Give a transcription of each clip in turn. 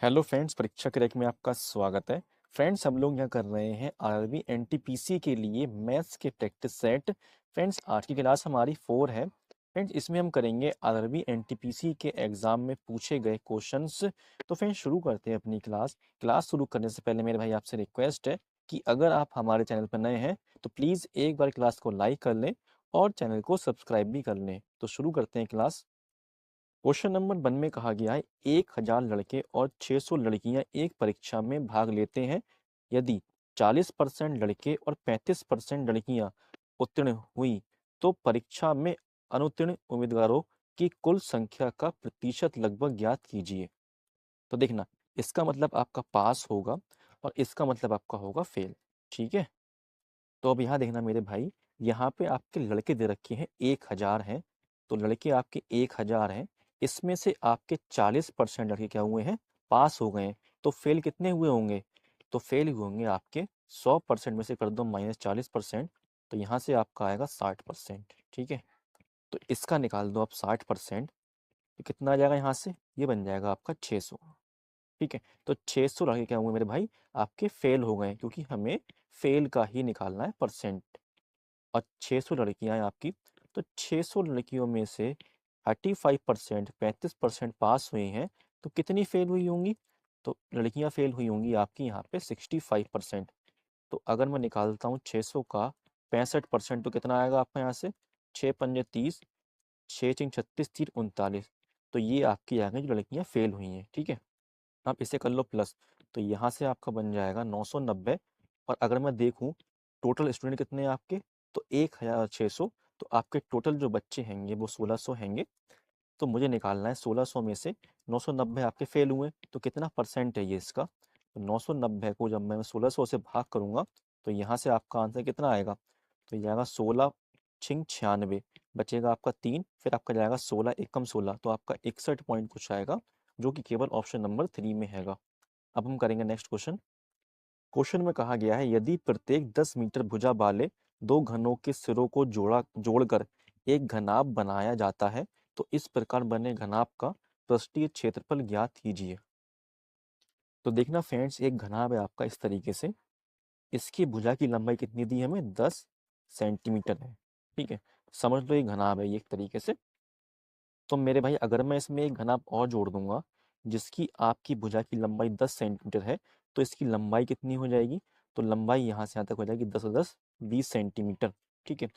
Hello friends, परीक्षा crack में आपका स्वागत है। फ्रेंड्स, हम लोग यहाँ कर रहे हैं आरआरबी एनटीपीसी के लिए मैथ्स के प्रैक्टिस सेट। फ्रेंड्स, आज की क्लास हमारी 4 है। फ्रेंड्स, इसमें हम करेंगे आरआरबी एनटीपीसी के एग्जाम में पूछे गए क्वेश्चंस। तो फ्रेंड्स, शुरू करते हैं अपनी क्लास शुरू करने से पहले मेरे भाई आपसे रिक्वेस्ट है कि अगर आप हमारे चैनल पर नए हैं तो प्लीज़ एक बार क्लास को लाइक कर लें और चैनल को सब्सक्राइब भी कर लें। तो शुरू करते हैं क्लास। क्वेश्चन नंबर 1 में कहा गया है 1000 लड़के और 600 लड़कियां एक परीक्षा में भाग लेते हैं। यदि 40% लड़के और 35% लड़कियां उत्तीर्ण हुई तो परीक्षा में अनुत्तीर्ण उम्मीदवारों की कुल संख्या का प्रतिशत लगभग ज्ञात कीजिए। तो देखना, इसका मतलब आपका पास होगा और इसका मतलब आपका होगा फेल। ठीक है, तो अब यहाँ देखना मेरे भाई, यहाँ पे आपके लड़के दे रखे हैं 1000 हैं। तो लड़के आपके 1000 हैं, इसमें से आपके 40% लड़के क्या हुए हैं, पास हो गए हैं। तो फेल कितने हुए होंगे, तो फेल हुए होंगे आपके 100% में से कर दो -40%। तो यहाँ से आपका आएगा 60%। ठीक है, तो इसका निकाल दो आप 60%। तो कितना आ जाएगा यहाँ से, ये बन जाएगा आपका 600। ठीक है, तो 600 लड़के क्या हुए मेरे भाई, आपके फेल हो गए, क्योंकि हमें फेल का ही निकालना है परसेंट। और 600 लड़कियां हैं आपकी, तो 600 लड़कियों में से 35%, 35% पास हुई हैं। तो कितनी फेल हुई होंगी, तो लड़कियां फेल हुई होंगी आपकी यहाँ पे 65%। तो अगर मैं निकालता हूँ 600 का 65%, तो कितना आएगा आपका यहाँ से, 6 पंजे 30, 6 6 36, 3 39। तो ये आपकी आ गई जो लड़कियां फेल हुई हैं। ठीक है, आप इसे कर लो प्लस, तो यहाँ से आपका बन जाएगा 990। और अगर मैं देखूँ टोटल स्टूडेंट कितने हैं आपके, तो 1600। तो आपके टोटल जो बच्चे हैंगे वो 1600 हैंगे। तो मुझे निकालना है 1600 में से 990 आपके फेल हुए, तो कितना परसेंट है ये इसका। तो 990 को जब मैं 1600 से भाग करूंगा तो यहाँ से आपका आंसर कितना आएगा, तो ये जाएगा 16 × 96, बचेगा आपका 3, फिर आपका जाएगा 16 एकम 16, तो आपका 61 पॉइंट कुछ आएगा, जो कि केवल ऑप्शन नंबर 3 में हैगा। अब हम करेंगे नेक्स्ट क्वेश्चन। क्वेश्चन में कहा गया है यदि प्रत्येक 10 मीटर भुजा वाले दो घनों के सिरों को जोड़कर एक घनाभ बनाया जाता है तो इस प्रकार बने घनाभ का पृष्ठीय क्षेत्रफल ज्ञात कीजिए। तो देखना फ्रेंड्स, एक घनाभ है आपका इस तरीके से, इसकी भुजा की लंबाई कितनी दी है हमें, 10 सेंटीमीटर है। ठीक है, समझ लो ये घनाभ है ये एक तरीके से। तो मेरे भाई अगर मैं इसमें एक घनाभ और जोड़ दूंगा जिसकी आपकी भुजा की लंबाई 10 सेंटीमीटर है, तो इसकी लंबाई कितनी हो जाएगी, तो लंबाई यहाँ से यहाँ तक हो जाएगी 10 और 10 20 सेंटीमीटर। ठीक है,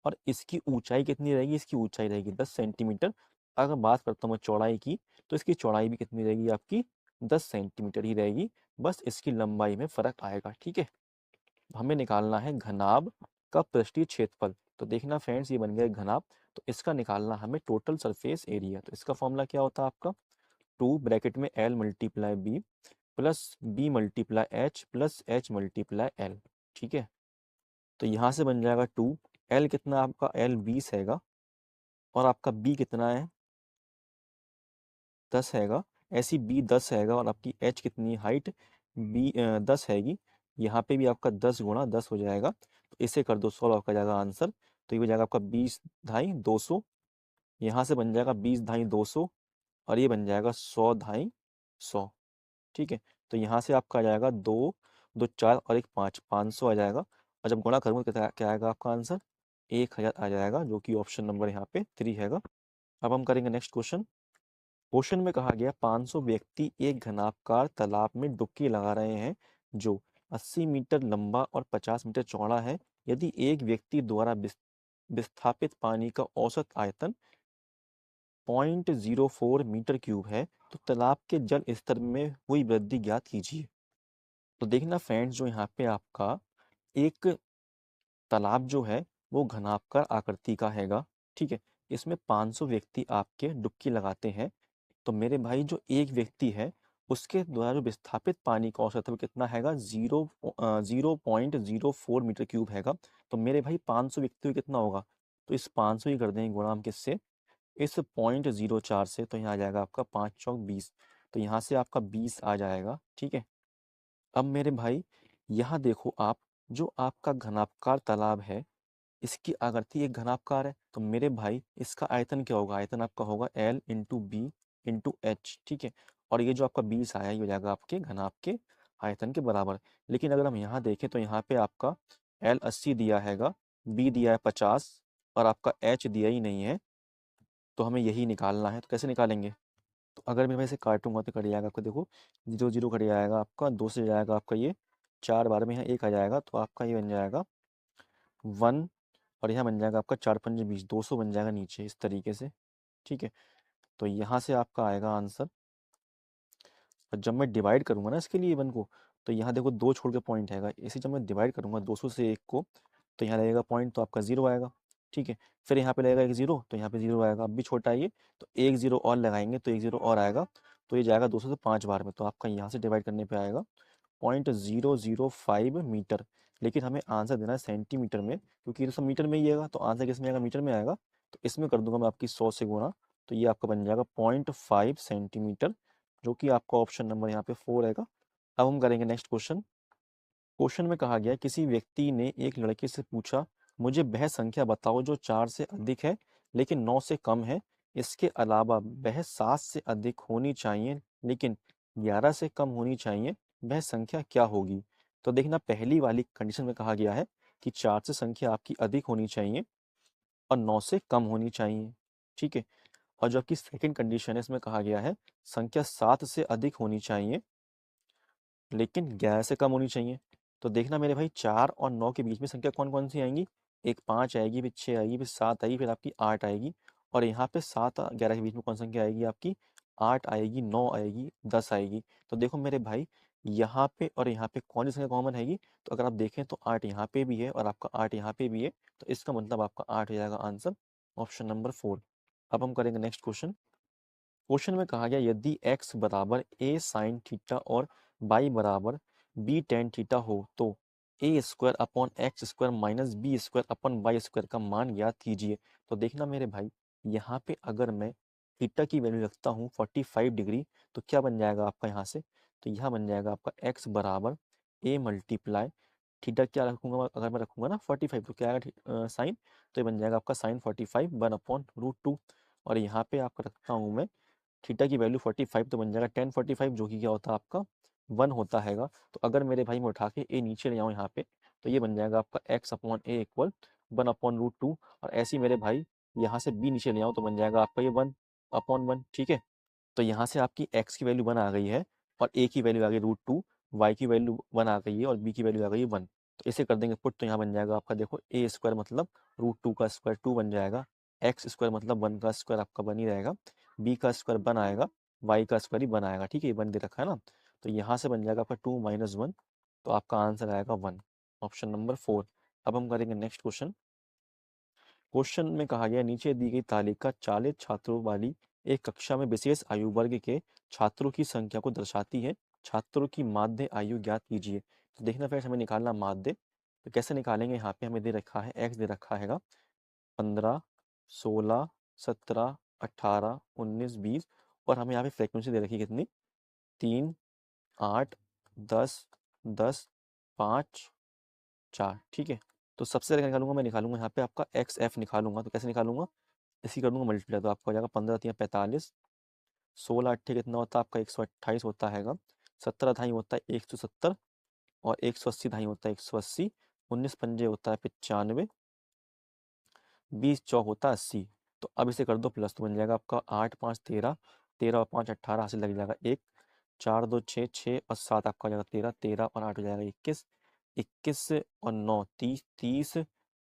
और इसकी ऊंचाई कितनी रहेगी, इसकी ऊंचाई रहेगी 10 सेंटीमीटर। अगर बात करता हूँ मैं चौड़ाई की, तो इसकी चौड़ाई भी कितनी रहेगी आपकी, 10 सेंटीमीटर ही रहेगी, बस इसकी लंबाई में फर्क आएगा। ठीक है, हमें निकालना है घनाभ का पृष्ठीय क्षेत्रफल। तो देखना फ्रेंड्स, ये बन गया घनाभ, तो इसका निकालना हमें टोटल सरफेस एरिया। तो इसका फॉर्मूला क्या होता है आपका, 2 ब्रैकेट में L multiply B plus B multiply H plus H multiply L. ठीक है, तो यहाँ से बन जाएगा 2, L कितना आपका, L 20 हैगा, और आपका B कितना है, 10 हैगा। ऐसी B 10 हैगा, और आपकी H कितनी हाइट B 10 हैगी। यहाँ पे भी आपका 10 गुणा 10 हो जाएगा, तो इसे कर दो सॉल्व, आपका जाएगा आंसर। तो ये हो जाएगा आपका 20 ढाई 200, यहाँ से बन जाएगा 20 ढाई 200, और ये बन जाएगा 100 ढाई 100। ठीक है, तो यहाँ से आपका आ जाएगा 2 2 4 और 1 5, 500 आ जाएगा। और जब गुणा करूँगा क्या क्या आएगा आपका आंसर, 1000 आ जाएगा, जो कि ऑप्शन नंबर यहाँ पे 3 हैगा। अब हम करेंगे नेक्स्ट क्वेश्चन। क्वेश्चन में कहा गया 500 व्यक्ति एक घनाभकार तालाब में डुबकी लगा रहे हैं जो 80 मीटर लंबा और 50 मीटर चौड़ा है। यदि एक व्यक्ति द्वारा विस्थापित पानी का औसत आयतन 0.04 मीटर क्यूब है तो तालाब के जल स्तर में हुई वृद्धि ज्ञात कीजिए। तो देखना फ्रेंड्स, जो यहाँ पे आपका एक तालाब जो है वो घनाभकार आकृति का हैगा। ठीक है, इसमें 500 व्यक्ति आपके डुबकी लगाते हैं। तो मेरे भाई जो एक व्यक्ति है उसके द्वारा जो विस्थापित पानी का औसत है वो कितना हैगा, 0.04 मीटर क्यूब हैगा। तो मेरे भाई 500 व्यक्तियों कितना होगा, तो इस 500 ही कर देंगे गुणा हम किससे, इस 0.04 से। तो यहाँ आ जाएगा आपका 5 चौक 20, तो यहाँ से आपका 20 आ जाएगा। ठीक है, अब मेरे भाई यहाँ देखो आप, जो आपका घनाभकार तालाब है इसकी आकृति एक घनाभकार है, तो मेरे भाई इसका आयतन क्या होगा, आयतन आपका होगा L into B into H. ठीक है, और ये जो आपका 20 आया ये हो जाएगा आपके घनाभ के आयतन के बराबर। लेकिन अगर हम यहाँ देखें तो यहाँ पे आपका L 80 दिया हैगा, B दिया है 50 और आपका H दिया ही नहीं है, तो हमें यही निकालना है। तो कैसे निकालेंगे? तो अगर मैं इसे काटूंगा तो कट जाएगा आपका, देखो 0 0 कट जाएगा आपका, 2 से जाएगा आपका ये 4 बार में यहाँ 1 आ जाएगा, तो आपका ये बन जाएगा 1 और यहाँ बन जाएगा आपका 4 पंजे 20, 200 बन जाएगा नीचे इस तरीके से। ठीक है, तो यहाँ से आपका आएगा आंसर। और जब मैं डिवाइड करूंगा ना इसके लिए वन को, तो यहाँ देखो 2 छोड़ के पॉइंट आएगा, इसे जब मैं डिवाइड करूंगा 200 से 1 को, तो यहाँ लगेगा पॉइंट, तो आपका 0 आएगा। ठीक है, फिर यहाँ पे लगेगा एक 0, तो यहाँ पे 0 आएगा, अब भी छोटा है ये, तो एक 0 और लगाएंगे तो एक 0 और आएगा, तो ये जाएगा 200 से 5 बार में, तो आपका यहाँ से डिवाइड करने पे आएगा 0.005 मीटर। लेकिन हमें आंसर देना है सेंटीमीटर में, क्योंकि ये तो सब मीटर में ही आएगा, तो आंसर किस में आएगा? मीटर में आएगा। तो इसमें कर दूंगा मैं आपकी 100 से गुणा, तो ये आपका बन जाएगा 0.5 सेंटीमीटर, जो कि आपका ऑप्शन नंबर यहाँ पे 4 रहेगा। अब हम करेंगे नेक्स्ट क्वेश्चन। क्वेश्चन में कहा गया किसी व्यक्ति ने एक लड़के से पूछा, मुझे वह संख्या बताओ जो 4 से अधिक है लेकिन 9 से कम है, इसके अलावा वह 7 से अधिक होनी चाहिए लेकिन 11 से कम होनी चाहिए, वह संख्या क्या होगी? तो देखना, पहली वाली कंडीशन में कहा गया है कि 4 से संख्या आपकी अधिक होनी चाहिए और 9 से कम होनी चाहिए। ठीक है, और जो आपकी सेकंड कंडीशन है इसमें कहा गया है संख्या 7 से अधिक होनी चाहिए लेकिन 11 से कम होनी चाहिए। तो देखना मेरे भाई, 4 और 9 के बीच में संख्या कौन कौन सी आएंगी? एक 5 आएगी, फिर 6 आएगी, फिर 7 आएगी, फिर आपकी 8 आएगी। और यहाँ पे 7 11 के बीच में कौन संख्या आएगी? आपकी 8 आएगी, 9 आएगी, 10 आएगी। तो देखो मेरे भाई, यहाँ पे और यहाँ पे कौन सी संख्या कॉमन आएगी? तो अगर आप देखें तो 8 यहाँ पे भी है और आपका 8 यहाँ पे भी है, तो इसका मतलब आपका 8 हो जाएगा आंसर, ऑप्शन नंबर 4। अब हम करेंगे नेक्स्ट क्वेश्चन। क्वेश्चन में कहा गया यदि x बराबर a साइन थीटा और y बराबर b टेन थीटा हो तो a square upon x square minus b square upon y square का मान ज्ञात कीजिए। तो देखना मेरे भाई, यहाँ पे अगर मैं थीटा की वैल्यू रखता हूँ 45 डिग्री, तो क्या बन जाएगा आपका यहाँ से? तो यहाँ बन जाएगा आपका x बराबर a मल्टीप्लाई थीटा, क्या रखूंगा अगर मैं रखूंगा ना 45, तो क्या आएगा साइन, तो ये बन जाएगा आपका साइन 45 1/√2। और यहाँ पे आपका रखता हूँ मैं थीटा की वैल्यू 45, तो बन जाएगा टेन 45, जो कि क्या होता है आपका 1 होता हैगा। तो अगर मेरे भाई मैं उठा के ए नीचे ले आऊँ यहाँ पे, तो ये बन जाएगा आपका एक्स अपॉन ए इक्वल 1/√2। और ऐसे ही मेरे भाई यहाँ से बी नीचे ले आऊँ तो बन जाएगा आपका ये 1/1। ठीक है, तो यहाँ से आपकी एक्स की वैल्यू 1 आ गई है और ए की वैल्यू आ गई √2, वाई की वैल्यू 1 आ गई है और बी की वैल्यू आ गई है 1। तो इसे कर देंगे पुट, तो यहाँ बन जाएगा आपका, देखो ए स्क्वायर मतलब √2 का स्क्वायर 2 बन जाएगा, एक्स स्क्वायर मतलब 1 का स्क्वायर आपका बन ही रहेगा, बी का स्क्वायर 1 आएगा, वाई का स्क्वायर ही 1 आएगा। ठीक है, ये 1 दे रखा है ना, तो यहाँ से बन जाएगा आपका 2 - 1, तो आपका आंसर आएगा 1, ऑप्शन नंबर 4। अब हम करेंगे नेक्स्ट क्वेश्चन। क्वेश्चन में कहा गया नीचे दी गई तालिका 40 छात्रों वाली एक कक्षा में विशेष आयु वर्ग के छात्रों की संख्या को दर्शाती है, छात्रों की माध्य आयु ज्ञात कीजिए। तो देखना फ्रेंड्स, हमें निकालना माध्य, तो कैसे निकालेंगे? यहाँ पे हमें दे रखा है एक्स दे रखा हैगा 15 16 17 18 19 20, और हमें यहाँ पे फ्रिक्वेंसी दे रखी है कितनी? 3 8 10 10 5 4। ठीक है, तो सबसे पहले क्या निकालूंगा? मैं निकालूंगा यहाँ पे आपका एक्स एफ निकालूंगा, तो कैसे निकालूंगा? इसी कर दूंगा मल्टीप्लाई, तो आपका हो जाएगा 15 तिया 45, 16 अट्ठे कितना होता है आपका 128 होता हैगा, 17 धाई होता है 170 और 180 धाई होता है 180, 19 पंजे होता है 95, 20 चौक होता है 80। तो अब इसे कर दो प्लस, तो बन जाएगा आपका 8 5 13, 13 और 5 18, हासिल लग जाएगा 1, 4 2 6 6 और 7 आपका हो जाएगा 13, 13 और 8 हो जाएगा 21, 21 और 9 30, 30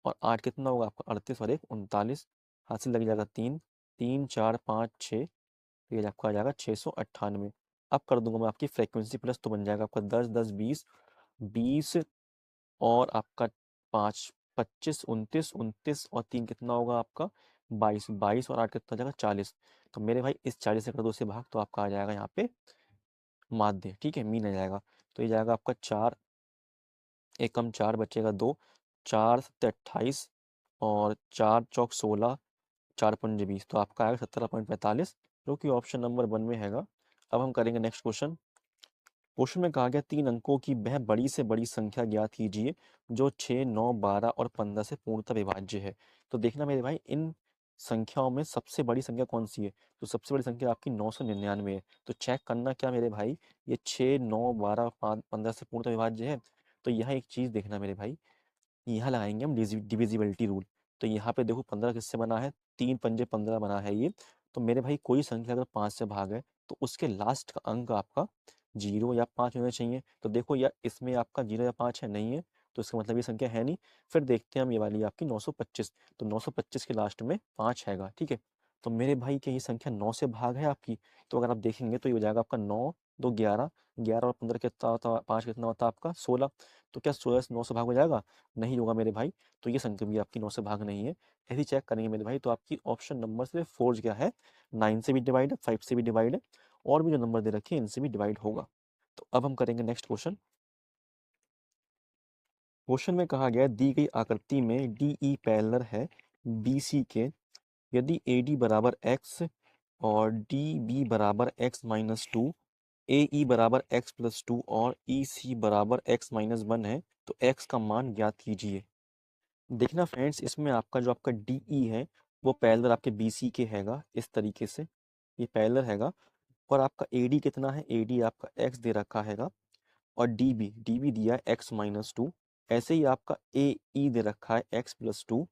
और 8 कितना होगा आपका 38 और 1 39, हासिल लग जाएगा 3, 3 4 5 6, ये आपका आ जाएगा 698। अब कर दूंगा मैं आपकी फ्रीक्वेंसी प्लस, तो बन जाएगा आपका 10 10 20, 20 और आपका 5 25 29, 29 और 3 कितना होगा आपका 22, 22 और 8 कितना हो जाएगा 40। तो मेरे भाई इस 40 से कर दो से भाग, तो आपका आ जाएगा यहाँ पे माध्य। ठीक है, मीन आ जाएगा, तो ये जाएगा आपका 4 एकम 4 बचेगा 2, 4 7 28 और 4 चौक 16, 4 पंजे 20, तो आपका आएगा 17.45, जो कि ऑप्शन नंबर 1 में हैगा। अब हम करेंगे नेक्स्ट क्वेश्चन। क्वेश्चन में कहा गया 3 अंकों की वह बड़ी से बड़ी संख्या ज्ञात कीजिए जो 6 9 12 और 15 से पूर्णतः विभाज्य है। तो देखना मेरे भाई, इन संख्याओं में सबसे बड़ी संख्या कौन सी है? तो सबसे बड़ी संख्या आपकी 999 है। तो चेक करना क्या मेरे भाई, ये 6, 9, 12, 5, 15 से पूर्णतः विभाज्य है। तो यहाँ एक चीज़ देखना मेरे भाई, यहाँ लगाएंगे हम डिविजिबिलिटी रूल। तो यहाँ पे देखो 15 किससे बना है, 3 पंजे 15 बना है ये। तो मेरे भाई कोई संख्या अगर 5 से भाग है तो उसके लास्ट का अंक आपका 0 या 5 होना चाहिए। तो देखो या इसमें आपका 0 या 5 है, नहीं है, तो इसका मतलब ये संख्या है नहीं। फिर देखते हैं हम ये वाली आपकी 925। तो 925 के लास्ट में 5 हैगा, ठीक है। तो मेरे भाई क्या ये संख्या 9 से भाग है आपकी? तो अगर आप देखेंगे तो ये हो जाएगा आपका 9, 2 11, 11 और 15 कितना होता, 5 कितना होता आपका 16। तो क्या 16 से 9 से भाग हो जाएगा? नहीं होगा मेरे भाई। तो ये संख्या भी आपकी 9 से भाग नहीं है। ऐसे चेक करेंगे मेरे भाई, तो आपकी ऑप्शन नंबर सिर्फ 4 क्या है, 9 से भी डिवाइड है, 5 से भी डिवाइड है, और भी जो नंबर दे रखे हैं इनसे भी डिवाइड होगा। तो अब हम करेंगे नेक्स्ट क्वेश्चन। क्वेश्चन में कहा गया है, दी गई आकृति में डी ई पैरेलल है बी सी के, यदि ए डी बराबर एक्स और डी बी बराबर एक्स माइनस टू, ए ई बराबर एक्स प्लस टू और ई सी बराबर एक्स माइनस वन है, तो एक्स का मान ज्ञात कीजिए। देखना फ्रेंड्स, इसमें आपका जो आपका डी ई है वो पैरेलल आपके बी सी के हैगा, इस तरीके से ये पैरेलल हैगा। और आपका ए डी कितना है, ए डी आपका एक्स दे रखा हैगा, और डी बी दिया है एक्स माइनस टू। ऐसे ही आपका ए ई दे रखा है एक्स प्लस टू,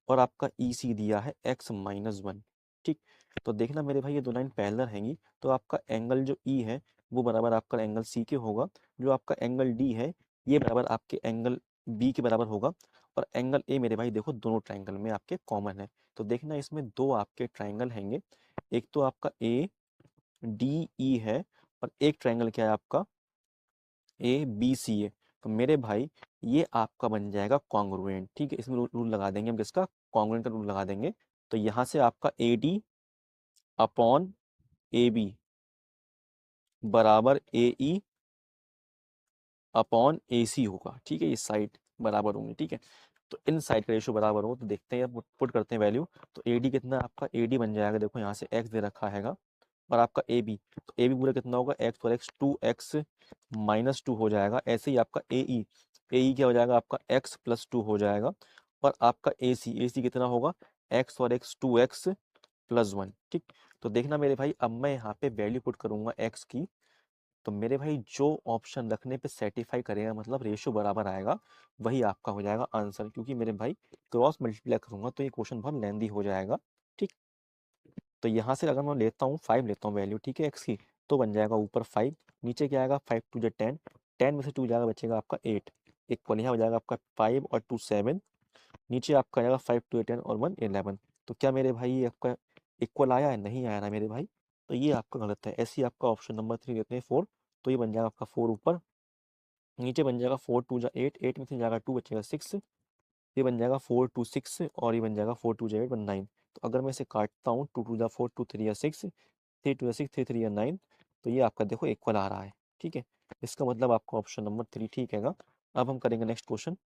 और आपका ई सी दिया है एक्स माइनस वन। ठीक, तो देखना मेरे भाई ये दो लाइन पैरेलल हैंगी, तो आपका एंगल जो ई है वो बराबर आपका एंगल सी के होगा। जो आपका एंगल डी है ये बराबर आपके एंगल बी के बराबर होगा। और एंगल ए मेरे भाई देखो दोनों ट्राइंगल में आपके कॉमन है। तो देखना इसमें दो आपके ट्राइंगल हैंगे, एक तो आपका ए डी ई है, और एक ट्राइंगल क्या है आपका ए बी सी है। तो मेरे भाई ये आपका बन जाएगा कॉन्ग्रुएंट। ठीक है, इसमें रूल लगा देंगे हम, किसका, कॉन्ग्रुएंट का रूल लगा देंगे। तो यहाँ से आपका A D upon A B बराबर ए ई अपॉन ए सी होगा। ठीक है, ये साइड बराबर होंगे। ठीक है, तो इन साइड का रेशियो बराबर हो, तो देखते हैं, पुट करते हैं वैल्यू। तो ए डी कितना है आपका, ए डी बन जाएगा, देखो यहाँ से एक्स दे रखा हैगा, और आपका ए बी, तो ए बी पूरा कितना होगा, एक्स और एक्स, 2x माइनस टू हो जाएगा। ऐसे ही आपका ए ई क्या हो जाएगा आपका, एक्स प्लस टू हो जाएगा। और आपका ए सी कितना होगा, एक्स और एक्स, 2x प्लस वन। ठीक, तो देखना मेरे भाई, अब मैं यहाँ पे वैल्यू पुट करूंगा एक्स की। तो मेरे भाई जो ऑप्शन रखने पे सेटिफाई करेगा, मतलब रेशियो बराबर आएगा, वही आपका हो जाएगा आंसर। क्योंकि मेरे भाई क्रॉस मल्टीप्लाई करूंगा तो ये क्वेश्चन बहुत लेंदी हो जाएगा। ठीक, तो यहाँ से अगर मैं लेता हूँ 5 लेता हूँ वैल्यू, ठीक है, एक्स की, तो बन जाएगा ऊपर 5, नीचे क्या आएगा, 5 टू 10, 10 में से 2 जाएगा, बचेगा आपका 8, इक्वल यहाँ हो जाएगा आपका 5 और 2 7, नीचे आपका आएगा 5 टू 10 और 1 11। तो क्या मेरे भाई ये आपका इक्वल आया है, नहीं आया ना मेरे भाई, तो ये आपका गलत है। ऐसे ही आपका ऑप्शन नंबर 3 लेते हैं 4, तो ये बन जाएगा आपका 4 ऊपर, नीचे बन जाएगा 4 टू जा 8, 8 में से जाएगा 2, बचेगा 6, ये बन जाएगा 4 टू 6, और ये बन जाएगा 4 टू जा 8 वन 9। तो अगर मैं इसे काटता हूँ, 2 टू जा 4, 2 3 या 6, 3 टू या 6, 3 3 या 9, तो ये आपका देखो इक्वल आ रहा है। ठीक है, इसका मतलब आपका ऑप्शन नंबर 3 ठीक हैगा। अब हम करेंगे नेक्स्ट क्वेश्चन।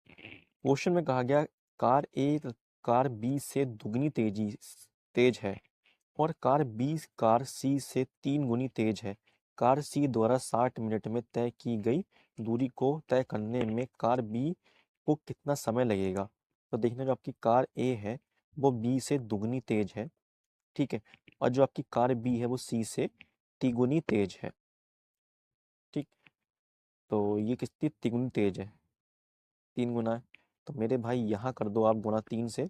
क्वेश्चन में कहा गया, कार ए कार बी से दुगनी तेज है, और कार सी से 3 गुनी तेज है। कार सी द्वारा 60 मिनट में तय की गई दूरी को तय करने में कार बी को कितना समय लगेगा? तो देखना, जो आपकी कार ए है वो बी से दुगनी तेज है, ठीक है, और जो आपकी कार बी है वो सी से तिगुनी तेज है। ठीक, तो ये कितनी तिगुनी तेज है, 3 गुना है। तो मेरे भाई यहाँ कर दो आप गुणा 3 से,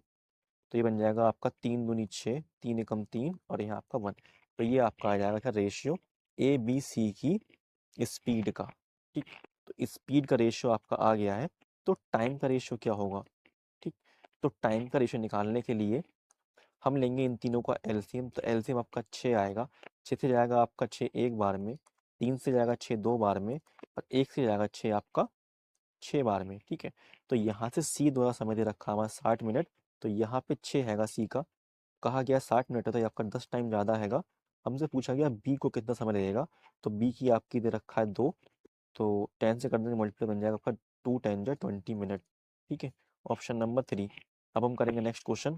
तो ये बन जाएगा आपका 3 दूनी 6, 3 एकम 3, और यहाँ आपका 1। तो ये आपका आ जाएगा क्या, रेशियो ए बी सी की स्पीड का। ठीक, तो स्पीड का रेशियो आपका आ गया है, तो टाइम का रेशियो क्या होगा? ठीक, तो टाइम का रेशियो निकालने के लिए हम लेंगे इन तीनों का एलसीएम। तो एलसीएम आपका 6 आएगा, 6 से जाएगा आपका 6 एक बार में, 3 से जाएगा 6 दो बार में, और 1 से जाएगा 6 आपका 6 बार में। ठीक है, तो यहाँ से सी द्वारा समय दे रखा हमारा 60 मिनट, तो यहाँ पे 6 हैगा सी का, कहा गया 60 मिनट है, तो ये आपका 10 टाइम ज़्यादा हैगा। हमसे पूछा गया बी को कितना समय लगेगा, तो बी की आपकी दे रखा है 2, तो 10 से कर देंगे मल्टीप्लाई, बन जाएगा आपका 2 10 जा 20 मिनट। ठीक है, ऑप्शन नंबर 3। अब हम करेंगे नेक्स्ट क्वेश्चन।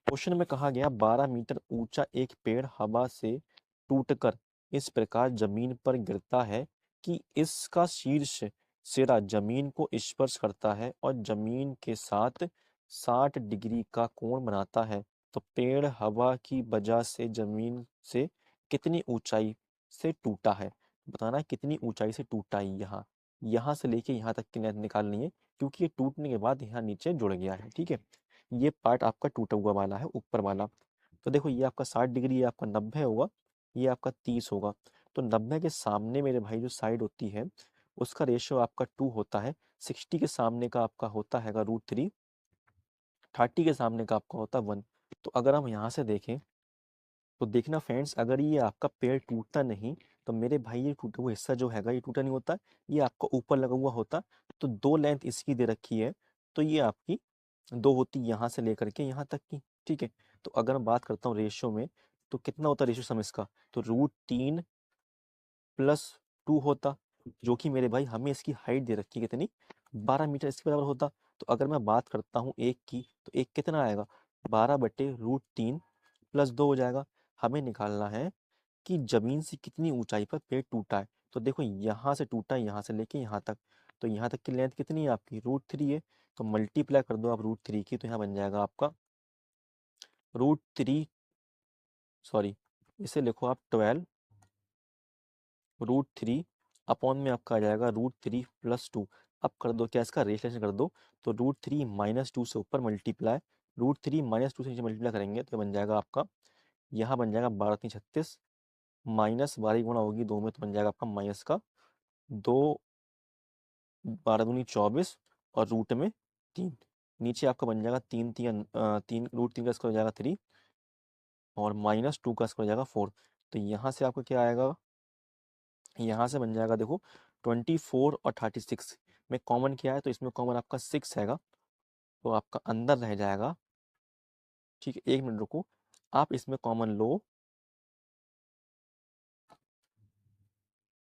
क्वेश्चन में कहा गया, 12 मीटर ऊंचा एक पेड़ हवा से टूटकर इस प्रकार जमीन पर गिरता है कि इसका शीर्ष सिरा जमीन को स्पर्श करता है और जमीन के साथ 60 डिग्री का कोण बनाता है तो पेड़ हवा की वजह से जमीन से कितनी ऊंचाई से टूटा है। बताना है कितनी ऊंचाई से टूटा है। यहाँ से लेके यहाँ तक की लेंथ निकालनी है, क्योंकि ये टूटने के बाद यहाँ नीचे जुड़ गया है। ठीक है, ये पार्ट आपका टूटा हुआ वाला है ऊपर वाला। तो देखो ये आपका 60 डिग्री, ये आपका 90 होगा, ये आपका 30 होगा। तो 90 के सामने मेरे भाई जो साइड होती है उसका रेशियो आपका 2 होता है। 60 के सामने का आपका होता है √3, 30 के सामने का आपका होता है 1। तो अगर हम यहाँ से देखें तो देखना फ्रेंड्स, अगर ये आपका पेड़ टूटता नहीं तो मेरे भाई ये टूटा हुआ हिस्सा जो हैगा ये टूटा नहीं होता, ये आपका ऊपर लगा हुआ होता। तो 2 लेंथ इसकी दे रखी है, तो ये आपकी 2 होती यहाँ से लेकर के यहाँ तक की। ठीक है, तो अगर मैं बात करता हूँ रेशियो में, तो कितना होता है रेशियो सम इसका, तो √3 + 2 होता, जो कि मेरे भाई हमें इसकी हाइट दे रखी है कितनी, 12 मीटर इसके बराबर होता। तो अगर मैं बात करता हूँ एक की, तो एक कितना आएगा, 12/√3 + 2 हो जाएगा। हमें निकालना है कि जमीन से कितनी ऊंचाई पर पेड़ टूटा है। तो देखो यहाँ से टूटा है, यहाँ से लेके यहाँ तक, तो यहाँ तक की लेंथ कितनी है आपकी, √3 है। तो मल्टीप्लाई कर दो आप √3 की, तो यहाँ बन जाएगा आपका √3, सॉरी इसे लिखो आप 12 √3 अपॉन में आपका आ जाएगा √3 + 2। अब कर दो क्या, इसका रेशलेशन कर दो, तो √3 - 2 से ऊपर मल्टीप्लाई, √3 - 2 से नीचे मल्टीप्लाई करेंगे तो बन जाएगा आपका, यहाँ बन जाएगा 12×3 = 36, माइनस 12 गुणा होगी 2 में, तो बन जाएगा आपका माइनस का 2, 12×2 = 24 और रूट में 3। नीचे आपका बन जाएगा 3 √3 का स्क्वायर हो जाएगा 3 और -2 का स्क्वायर हो जाएगा 4। तो यहाँ से आपका क्या आएगा, यहाँ से बन जाएगा देखो 24 और 36 में कॉमन क्या है, तो इसमें कॉमन आपका 6 हैगा, तो आपका अंदर रह जाएगा। ठीक है, 1 मिनट रुको, आप इसमें कॉमन लो,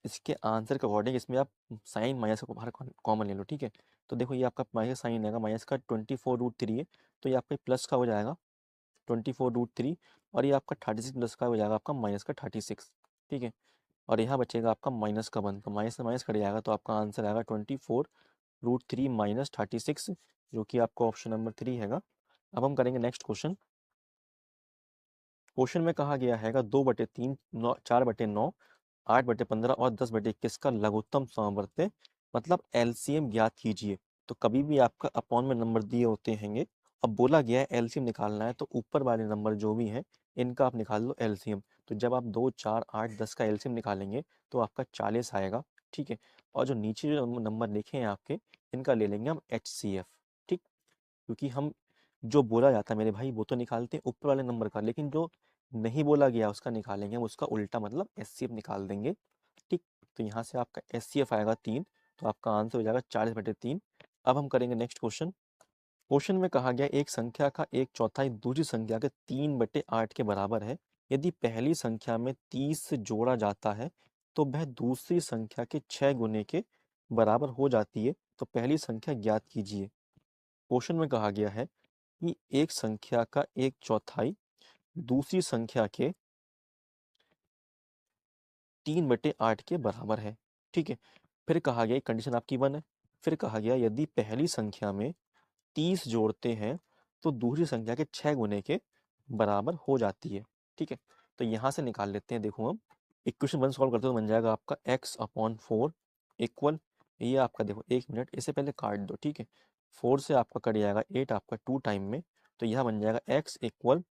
इसके आंसर के अकॉर्डिंग इसमें आप साइन माइनस को बाहर कॉमन ले लो। ठीक है, तो देखो ये आपका माइनस साइन आएगा, माइनस का 24√3 है, तो ये आपका प्लस का हो जाएगा 24√3, और ये आपका 36 प्लस का हो जाएगा आपका माइनस का 36। ठीक है, और यहाँ बचेगा आपका -1, तो माइनस से माइनस कट जाएगा, तो आपका आंसर आएगा 24√3 - 36, जो कि आपका ऑप्शन नंबर 3 हैगा। अब हम करेंगे नेक्स्ट क्वेश्चन। क्वेश्चन में कहा गया हैगा 2/3, 4/9, 8/15 और 10/21 का लघुत्तम सामर्थ्य मतलब एलसीएम ज्ञात कीजिए। तो कभी भी आपका अपॉन में नंबर दिए होते हैंगे, अब बोला गया है एलसीएम निकालना है, तो ऊपर वाले नंबर जो भी हैं इनका आप निकाल लो एलसीएम। तो जब आप 2, 4, 8, 10 का एलसीएम निकालेंगे तो आपका 40 आएगा। ठीक है, और जो नीचे जो नंबर लिखे हैं आपके, इनका ले लेंगे हम एचसीएफ। ठीक, क्योंकि हम जो बोला जाता है मेरे भाई वो तो निकालते हैं ऊपर वाले नंबर का, लेकिन जो नहीं बोला गया उसका निकालेंगे हम, उसका उल्टा मतलब एचसीएफ निकाल देंगे। ठीक, तो यहाँ से आपका एचसीएफ आएगा 3, तो आपका आंसर हो जाएगा 40/3। अब हम करेंगे नेक्स्ट क्वेश्चन। क्वेश्चन में कहा गया एक संख्या का 1/4 दूसरी संख्या के 3/8 के बराबर है। यदि पहली संख्या में 30 से जोड़ा जाता है तो वह दूसरी संख्या के 6 गुने के बराबर हो जाती है, तो पहली संख्या ज्ञात कीजिए। क्वेश्चन में कहा गया है कि एक संख्या का 1/4 दूसरी संख्या के 3/8 के बराबर है। ठीक है, फिर कहा गया कंडीशन आपकी 1 है। फिर कहा गया यदि पहली संख्या में 30 जोड़ते हैं तो दूसरी संख्या के 6 गुने के बराबर हो जाती है। ठीक है, तो यहाँ से निकाल लेते हैं। देखो हम इक्वेशन 1 सॉल्व करते हैं तो बन जाएगा आपका x/4 इक्वल, ये आपका देखो 1 मिनट इससे पहले काट दो। ठीक है, 4 से आपका कट जाएगा 8 आपका 2 टाइम में, तो यह बन जाएगा x इक्वल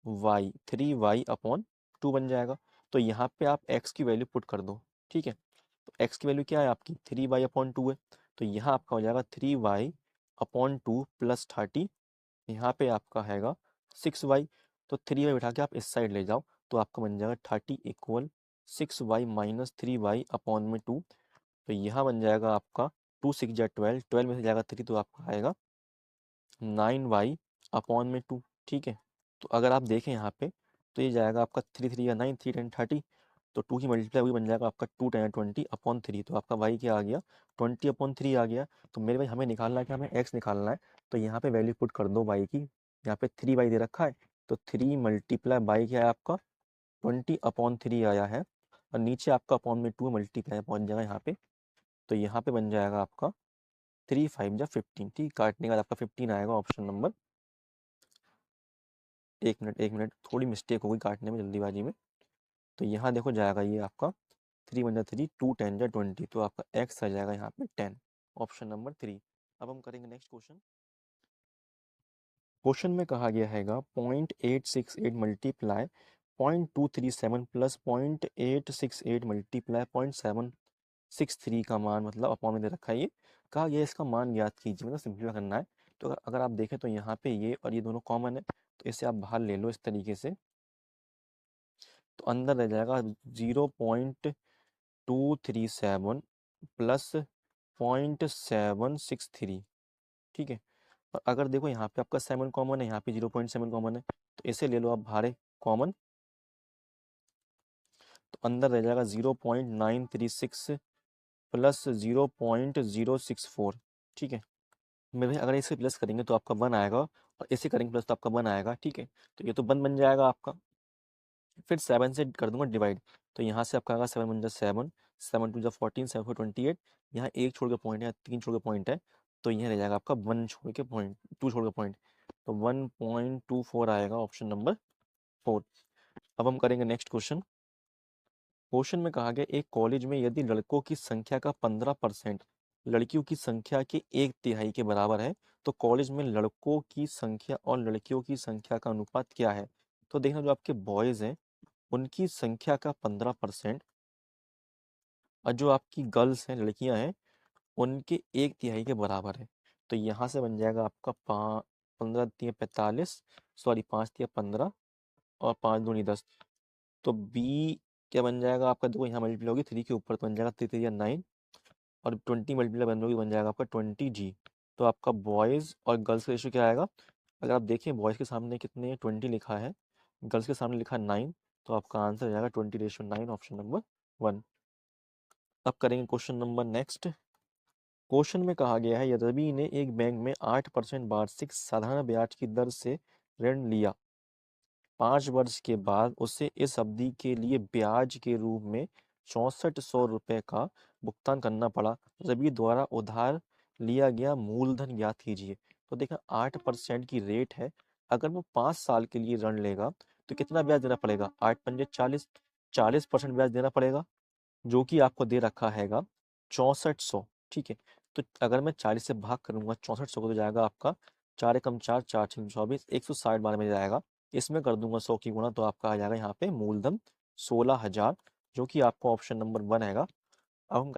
y 3y/2 बन जाएगा। तो यहाँ पे आप x की वैल्यू पुट कर दो। ठीक है, तो x की वैल्यू क्या है आपकी 3y/2 है, तो यहाँ आपका हो जाएगा 3y/2 + 30, यहाँ पे आपका हैगा 6y। तो 3y बिठा के आप इस साइड ले जाओ, तो आपका बन जाएगा 30 इक्वल 6y - 3y/2। तो यहाँ बन जाएगा आपका 2 6 जा 12, 12 में से जाएगा 3, तो आपका आएगा 9y/2। ठीक है, तो अगर आप देखें यहाँ पे, तो ये जाएगा आपका 3 3 या 9, 3 10 30, तो 2 की मल्टीप्लाई हुई बन जाएगा आपका 2 10 20/3, तो आपका y क्या आ गया 20/3 आ गया। तो मेरे भाई हमें निकालना है कि हमें x निकालना है, तो यहाँ पे वैल्यू पुट कर दो y की। यहाँ पे 3y दे रखा है, तो 3 मल्टीप्लाई बाई क्या है आपका 20/3 आया है, और नीचे आपका अपॉन में 2 मल्टीप्लाई पहुँच जाएगा यहाँ पे, तो यहाँ पे बन जाएगा आपका 3 5 जा 15, ठीक। काटने के बाद आपका 15 आएगा ऑप्शन नंबर। एक मिनट, थोड़ी मिस्टेक हो गई काटने में जल्दीबाजी में। तो यहाँ देखो जाएगा ये आपका 3 1 जा 3, 2 10 जा 20, तो आपका एक्स आ जाएगा यहाँ पे 10, ऑप्शन नंबर 3। अब हम करेंगे नेक्स्ट क्वेश्चन। क्वेश्चन में कहा गया हैगा 0.868 मल्टीप्लाई 0.237 प्लस 0.868 मल्टीप्लाई 0.763 का मान, मतलब अपॉन में दे रखा है ये। कहा गया इसका मान ज्ञात कीजिए, मतलब सिंपलीफाई करना है। तो अगर आप देखें तो यहाँ पे ये और ये दोनों कॉमन है, तो इसे आप बाहर ले लो इस तरीके से। तो अंदर रह जाएगा 0.237 प्लस 0.763, ठीक है। और अगर देखो यहाँ पे आपका 7 कॉमन है, यहाँ पे 0.7 कॉमन है, तो इसे ले लो आप बाहर कॉमन। तो अंदर रह जाएगा 0.936 प्लस 0.064, ठीक है। मेरे भाई अगर इसे प्लस करेंगे तो आपका 1 आएगा, और इसे करेंगे प्लस तो आपका 1 आएगा, ठीक है। तो ये तो 1 बन जाएगा आपका। फिर 7 से कर दूंगा डिवाइड, तो यहाँ से आपका आएगा 7 1 जा 7, 7 2 जा 14, 7 4 28। यहाँ एक छोड़ के पॉइंट है, 3 छोड़ के पॉइंट है, तो यहाँ रह जाएगा आपका 1 छोड़ के पॉइंट, 2 छोड़ के पॉइंट, तो 1.24 आएगा ऑप्शन नंबर 4। अब हम करेंगे नेक्स्ट क्वेश्चन। क्वेश्चन में कहा गया एक कॉलेज में यदि लड़कों की संख्या का 15% लड़कियों की संख्या के 1/3 के बराबर है, तो कॉलेज में लड़कों की संख्या और लड़कियों की संख्या का अनुपात क्या है। तो देखना जो आपके बॉयज़ हैं उनकी संख्या का 15%, और जो आपकी गर्ल्स हैं लड़कियां हैं उनके 1/3 के बराबर है। तो यहाँ से बन जाएगा आपका 15 तिया 45, सॉरी 5 तिया 15, और 5 दूनी 10। तो बी क्या बन जाएगा आपका, देखो यहाँ मल्टीप्लाई होगी 3 के ऊपर, तो बन जाएगा 3 3 9, और 20 मल्टीप्लाई बन जाएगा आपका 20 जी। तो आपका बॉयज़ और गर्ल्स का रेशो क्या आएगा, अगर आप देखें बॉयज़ के सामने कितने 20 लिखा है, गर्ल्स के सामने लिखा है 9, तो आपका आंसर हो जाएगा 20:9, ऑप्शन नंबर 1। अब करेंगे क्वेश्चन नंबर नेक्स्ट। क्वेश्चन में कहा गया है रवि ने एक बैंक में 8% वार्षिक साधारण ब्याज की दर से ऋण लिया। 5 वर्ष के बाद उसे इस अवधि के लिए ब्याज के रूप में 6400 रुपये का भुगतान करना पड़ा। रवि द्वारा उधार लिया गया मूलधन ज्ञात कीजिए। तो देखा 8% की रेट है, अगर वो 5 साल के लिए ऋण लेगा तो कितना ब्याज देना पड़ेगा, 8 पंजे 40, 40% ब्याज देना पड़ेगा, जो कि आपको दे रखा हैगा 6400, ठीक है। तो अगर मैं 40 से भाग करूंगा 6400 को, तो जाएगा आपका 4 एकम 4, 4 छः 24, 160 बार में जाएगा। इसमें कर दूंगा 100 की गुणा, तो आपका आ जाएगा यहाँ पे मूलधन 16,000, जो कि आपका ऑप्शन नंबर 1 आएगा। अब हम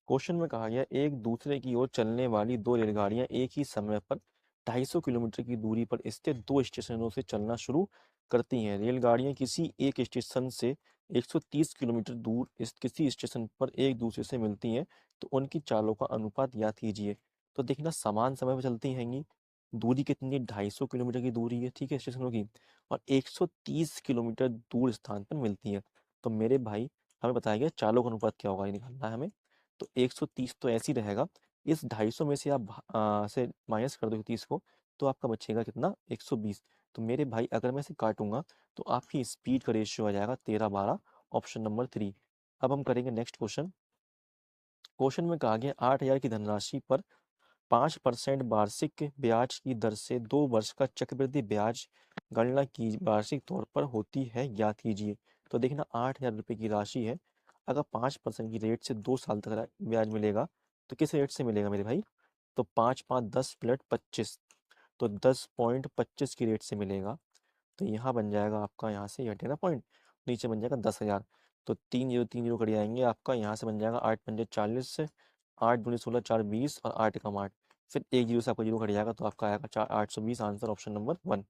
क्वेश्चन में कहा गया एक दूसरे की ओर चलने वाली दो रेलगाड़ियां एक ही समय पर 250 किलोमीटर की दूरी पर स्थित दो स्टेशनों से चलना शुरू करती हैं। रेलगाड़ियां किसी एक स्टेशन से 130 किलोमीटर दूर किसी स्टेशन पर एक दूसरे से मिलती हैं, तो उनकी चालों का अनुपात याद कीजिए। तो देखना समान समय पर चलती हैंगी, दूरी कितनी 250 किलोमीटर की दूरी है, ठीक है, स्टेशनों की, और 130 किलोमीटर दूर स्थान पर मिलती है। तो मेरे भाई हमें बताया गया चालों का अनुपात क्या होगा, ये निकालना है हमें। तो 130 तो ऐसे ही रहेगा, इस 250 में से आप से माइनस कर दो 30 को, तो आपका बचेगा कितना 120। तो मेरे भाई अगर मैं इसे काटूंगा तो आपकी स्पीड का रेशियो आ जाएगा 13 12, ऑप्शन नंबर 3। अब हम करेंगे नेक्स्ट क्वेश्चन। क्वेश्चन में कहा गया 8,000 की धनराशि पर 5% वार्षिक ब्याज की दर से 2 वर्ष का चक्रवृद्धि ब्याज गणना की वार्षिक तौर पर होती है, ज्ञात कीजिए। तो देखना 8,000 रुपये की राशि है, अगर 5% की रेट से 2 साल तक ब्याज मिलेगा, तो किस रेट से मिलेगा मेरे भाई, तो 5 5 10 प्लस 25, तो 10.25 की रेट से मिलेगा। तो यहाँ बन जाएगा आपका, यहाँ से हटेगा पॉइंट, नीचे बन जाएगा 10,000। तो 3 0 कट जाएंगे आपका, यहाँ से बन जाएगा 8 पंजे 40 से, 8 दूनी 16, 4 20, और 8 एकम 8, फिर एक जीरो से आपका जीरो कट जाएगा, तो आपका आएगा 820, आंसर ऑप्शन नंबर 1।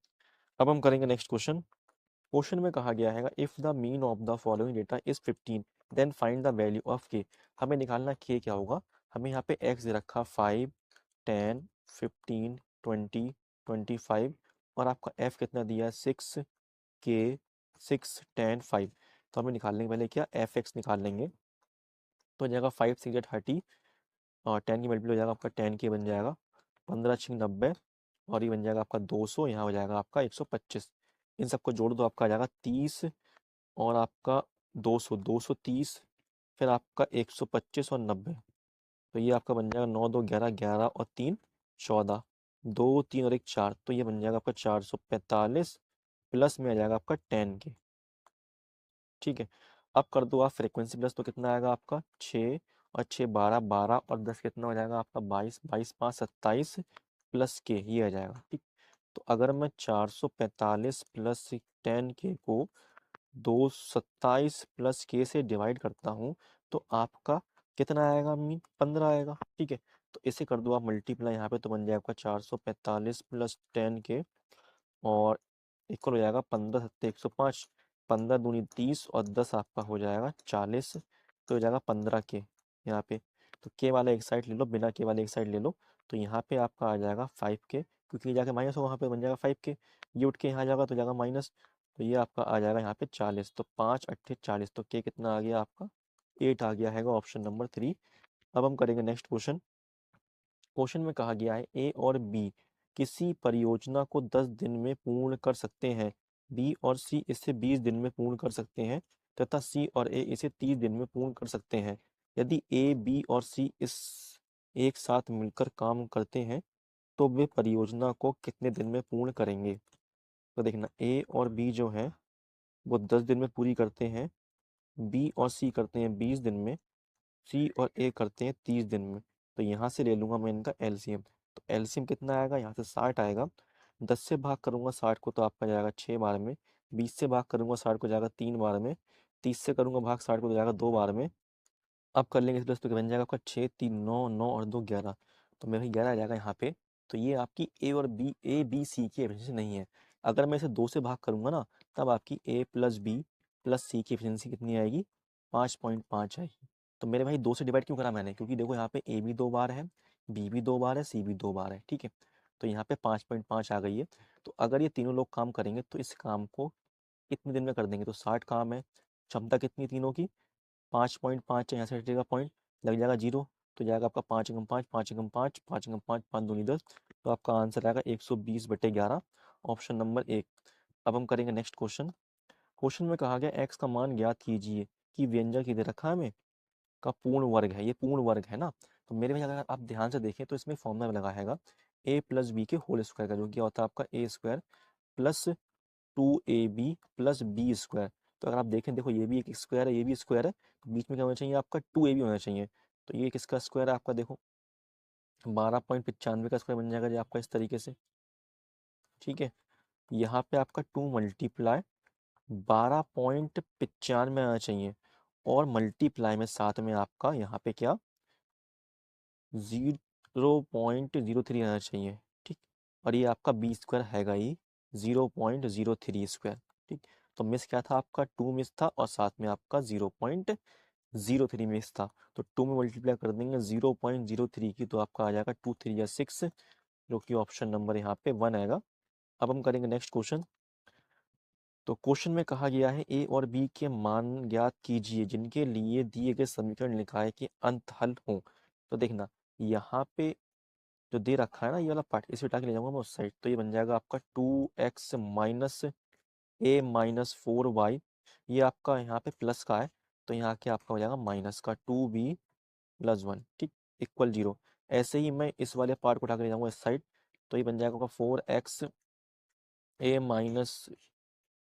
अब हम करेंगे नेक्स्ट क्वेश्चन। क्वेश्चन में कहा गया है if the mean of the following data is 15 then find the value of K. हमें निकालना के क्या होगा, हमें यहाँ पे एक्स दे रखा 5 10 15 20 25, और आपका एफ कितना दिया है 6 के 6 10 5। तो हमें निकालने के पहले क्या एफ एक्स निकाल लेंगे, तो हो जाएगा 5 6 30, और 10 की मल्टीप्लाई हो जाएगा आपका 10 के बन जाएगा, 15 6 90, और ये बन जाएगा आपका 200, यहाँ हो जाएगा आपका 125। इन सबको जोड़ दो, आपका आ जाएगा 30, और आपका 200 230, फिर आपका 125 और 90, तो ये आपका बन जाएगा 9 2 11, 11 और 3 14, 2 3 और 1 4, तो ये बन जाएगा आपका 445 प्लस में आ जाएगा आपका 10 के। ठीक है, अब कर दो आप फ्रीक्वेंसी प्लस, तो कितना आएगा आपका 6 और 6 12, 12 और 10 कितना हो जाएगा आपका 22, 22 5 27 प्लस के, ये आ जाएगा। ठीक, तो अगर मैं 445 प्लस 10 के को 227 प्लस के से डिवाइड करता हूँ तो आपका कितना आएगा, मीन 15 आएगा। ठीक है, तो इसे कर दो आप मल्टीप्लाई यहाँ पे, तो बन जाएगा आपका 445 प्लस 10 के और इक्वल हो जाएगा 15 सत्ते 105, 15 दूनी 30 और 10 आपका हो जाएगा 40, तो हो जाएगा 15 के यहाँ पे। तो के वाला एक साइड ले लो, बिना के वाले एक साइड ले लो, तो यहाँ पे आपका आ जाएगा 5 के, क्योंकि ये जाके माइनस होगा, वहाँ पे बन जाएगा 5 के, ये उठ के यहाँ जाएगा तो जाएगा माइनस, तो ये आपका आ जाएगा यहाँ पे 40, तो 5 अट्ठे 40, तो के कितना आ गया आपका 8 आ गया है, ऑप्शन नंबर 3। अब हम करेंगे नेक्स्ट क्वेश्चन। क्वेश्चन में कहा गया है ए और बी किसी परियोजना को 10 दिन में पूर्ण कर सकते हैं, बी और सी इसे 20 दिन में पूर्ण कर सकते हैं तथा सी और ए इसे 30 दिन में पूर्ण कर सकते हैं। यदि ए बी और सी इस एक साथ मिलकर काम करते हैं तो वे परियोजना को कितने दिन में पूर्ण करेंगे। तो देखना, ए और बी जो है वो 10 दिन में पूरी करते हैं, बी और सी करते हैं 20 दिन में, सी और ए करते हैं 30 दिन में। तो यहाँ से ले लूंगा मैं इनका एलसीएम, तो एलसीएम कितना आएगा, यहाँ से 60 आएगा, 10 से भाग करूंगा 60 को तो आपका जाएगा 6 बार में, 20 से भाग करूंगा 60 को जाएगा 3 बार में, 30 से करूंगा भाग 60 को तो जाएगा 2 बार में। अब कर लेंगे इस प्लस, तो बन जाएगा आपका 6 3 9 9 और 2 11, तो मेरा 11 आ जाएगा यहाँ पे। तो ये आपकी ए और बी, ए बी सी की एफिशिएंसी नहीं है। अगर मैं इसे 2 से भाग करूंगा ना, तब आपकी ए प्लस बी प्लस सी की एफिशिएंसी कितनी आएगी, 5.5 आएगी। तो मेरे भाई 2 से डिवाइड क्यों करा मैंने, क्योंकि देखो यहाँ पे ए भी 2 बार है, बी भी 2 बार है, सी भी 2 बार है। ठीक है, तो यहाँ पे 5.5 आ गई है। तो अगर ये तीनों लोग काम करेंगे तो इस काम को कितने दिन में कर देंगे, तो 60 काम है, क्षमता कितनी तीनों की 5.5 है, यहाँ से हटेगा पॉइंट, लग जाएगा जीरो, तो जाएगा आपका 5 एकम 5, 5 एकम 5, 5 एकम 5, 5 दूनी 10, तो आपका आंसर आएगा 120/11, ऑप्शन नंबर 1। अब हम करेंगे नेक्स्ट क्वेश्चन। क्वेश्चन में कहा गया एक्स का मान ज्ञात कीजिए कि व्यंजक इधर रखा है हमें का पूर्ण वर्ग है, ये पूर्ण वर्ग है ना। तो मेरे भाई अगर आप ध्यान से देखें तो इसमें फॉर्मूला लगा हैगा ए प्लस बी के होल स्क्वायर का, जो क्या होता है आपका a square plus 2ab plus b square. तो अगर आप देखें, देखो ये भी एक स्क्वायर है, ये भी स्क्वायर है, तो बीच में क्या होना चाहिए आपका 2ab होना चाहिए। तो ये किसका स्क्वायर है आपका, देखो 12.95 का स्क्वायर बन जाएगा जी आपका इस तरीके से। ठीक है, यहाँ पे आपका 2 मल्टीप्लाई 12.95 आना चाहिए, और मल्टीप्लाई में साथ में आपका यहाँ पे क्या 0.03 आना चाहिए। ठीक, और ये आपका बी स्क्वायर हैगा ही 0.03 स्क्वायर। ठीक, तो मिस क्या था आपका 2 मिस था, और साथ में आपका 0.03 मिस था, तो 2 में मल्टीप्लाई कर देंगे 0.03 की, तो आपका आ जाएगा 2 3 या 6, जो कि ऑप्शन नंबर यहाँ पे 1 आएगा। अब हम करेंगे नेक्स्ट क्वेश्चन। तो क्वेश्चन में कहा गया है ए और बी के मान ज्ञात कीजिए जिनके लिए दिए गए समीकरण लिखा है कि अंत हल हो। तो देखना, यहाँ पे जो दे रखा है ना ये वाला पार्ट, इसे उठा के ले जाऊंगा मैं उस साइड, तो ये बन जाएगा आपका 2x माइनस ए माइनस 4y, ये आपका यहाँ पे प्लस का है, तो यहाँ के आपका हो जाएगा माइनस का 2b प्लस 1, ठीक, इक्वल 0। ऐसे ही मैं इस वाले पार्ट को उठा के ले जाऊंगा इस साइड, तो ये बन जाएगा 4x ए माइनस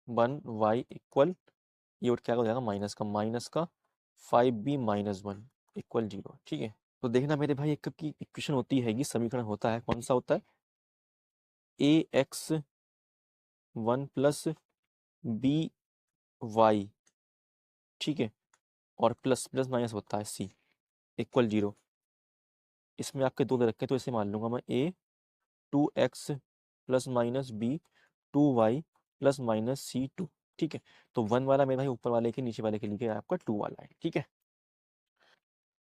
1y इक्वल, ये उठ के आगे हो जाएगा माइनस का 5b माइनस 1 इक्वल 0। ठीक है, तो देखना मेरे भाई, एक की इक्वेशन होती हैगी, समीकरण होता है, कौन सा होता है, ए एक्स 1 प्लस बी वाई, ठीक है, और प्लस प्लस माइनस होता है सी इक्वल 0। इसमें आपके दो दे रखे हैं, तो इसे मान लूंगा मैं A 2x plus minus B 2y plus minus C2। ठीक है, तो 1 वाला मेरे भाई ऊपर वाले के नीचे वाले के लिए आपका 2 वाला है। ठीक है,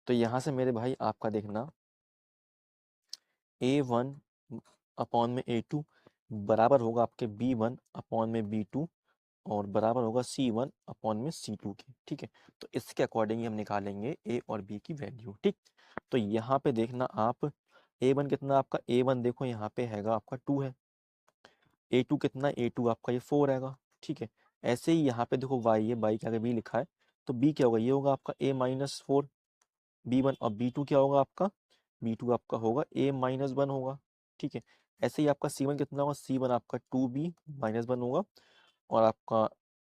तो यहाँ से मेरे भाई आपका देखना A1 अपॉन में A2 बराबर होगा आपके B1 अपॉन में B2, और बराबर होगा C1 अपॉन में C2 के। ठीक है, तो इसके अकॉर्डिंग ही हम निकालेंगे A और B की वैल्यू। ठीक, तो यहाँ पे देखना आप A1 कितना, आपका A1 देखो यहाँ पे हैगा आपका 2 है, A2 कितना, A2 आपका ये 4 आएगा। ठीक है, ऐसे ही यहाँ पे देखो y है, y के आगे b लिखा है, तो b क्या होगा, ये होगा आपका a माइनस 4। B1 और B2 क्या होगा आपका, B2 आपका होगा A-1 होगा। ठीक है, ऐसे ही आपका C1 कितना होगा, C1 आपका 2B-1 होगा, और आपका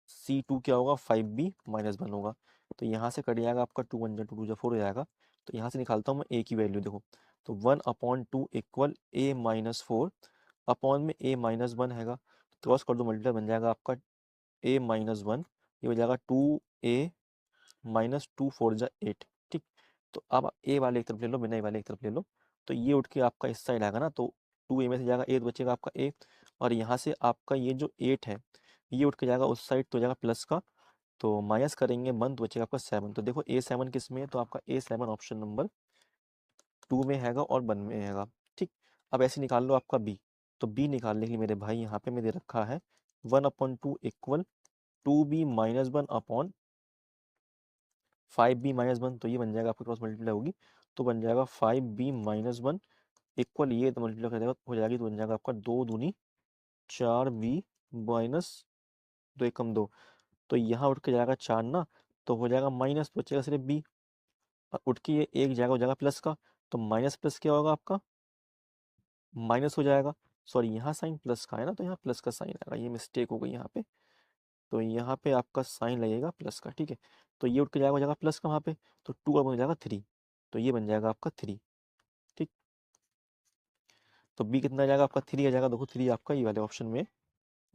C2 क्या होगा, 5B-1 होगा। तो यहाँ से कट जाएगा आपका 2 1 जा 2 2 जा 4 हो जाएगा। तो यहाँ से निकालता हूँ मैं A की वैल्यू, देखो तो 1/2 इक्वल A-4, अपॉन में A-1 हैगा, क्रॉस कर दो मल्टीप्लाई, बन जाएगा आपका A-1, ये हो जाएगा 2A-2 4 जा 8। ठीक, तो अब ए वाले एक तरफ ले लो, बिना ए वाले एक तरफ ले लो, तो ये उठ के आपका इस साइड आएगा ना, तो 2A में से जाएगा 8, बचेगा आपका ए, और यहाँ से आपका ये जो 8 है ये उठ के जाएगा उस साइड, तो जाएगा प्लस का, तो माइनस करेंगे 1, तो बचेगा आपका 7। तो देखो A-7 किस में है, तो आपका A-7 ऑप्शन नंबर 2 में हैगा और 1 में हैगा। ठीक, अब ऐसे निकाल लो आपका B, तो B निकालने के लिए मेरे भाई यहाँ पे मैंने रखा है 1/2 इक्वल 2B-1 अपॉन 5B-1, तो ये बन जाएगा आपके क्रॉस मल्टीप्लाई होगी, तो बन जाएगा 5B-1 इक्वल, ये तो मल्टीप्लाई कर देगा हो जाएगी, तो बन जाएगा आपका 2 दूनी 4B-2 तो यहाँ उठ के जाएगा 4 ना, तो हो जाएगा माइनस, बचेगा सिर्फ B, और उठ के ये एक जाएगा, हो जाएगा प्लस का, तो माइनस प्लस क्या होगा आपका, माइनस हो जाएगा। सॉरी, यहाँ साइन प्लस का है ना, तो यहाँ प्लस का साइन आएगा, ये मिस्टेक हो गई यहाँ पे, तो यहाँ पे आपका साइन लगेगा प्लस का। ठीक है, तो ये उठ के जाएगा, हो जाएगा प्लस का वहाँ पे, तो 2 अब हो जाएगा 3, तो ये बन जाएगा आपका 3। ठीक, तो बी कितना आ जाएगा आपका 3 आ जाएगा, देखो 3 आपका ये वाले ऑप्शन में।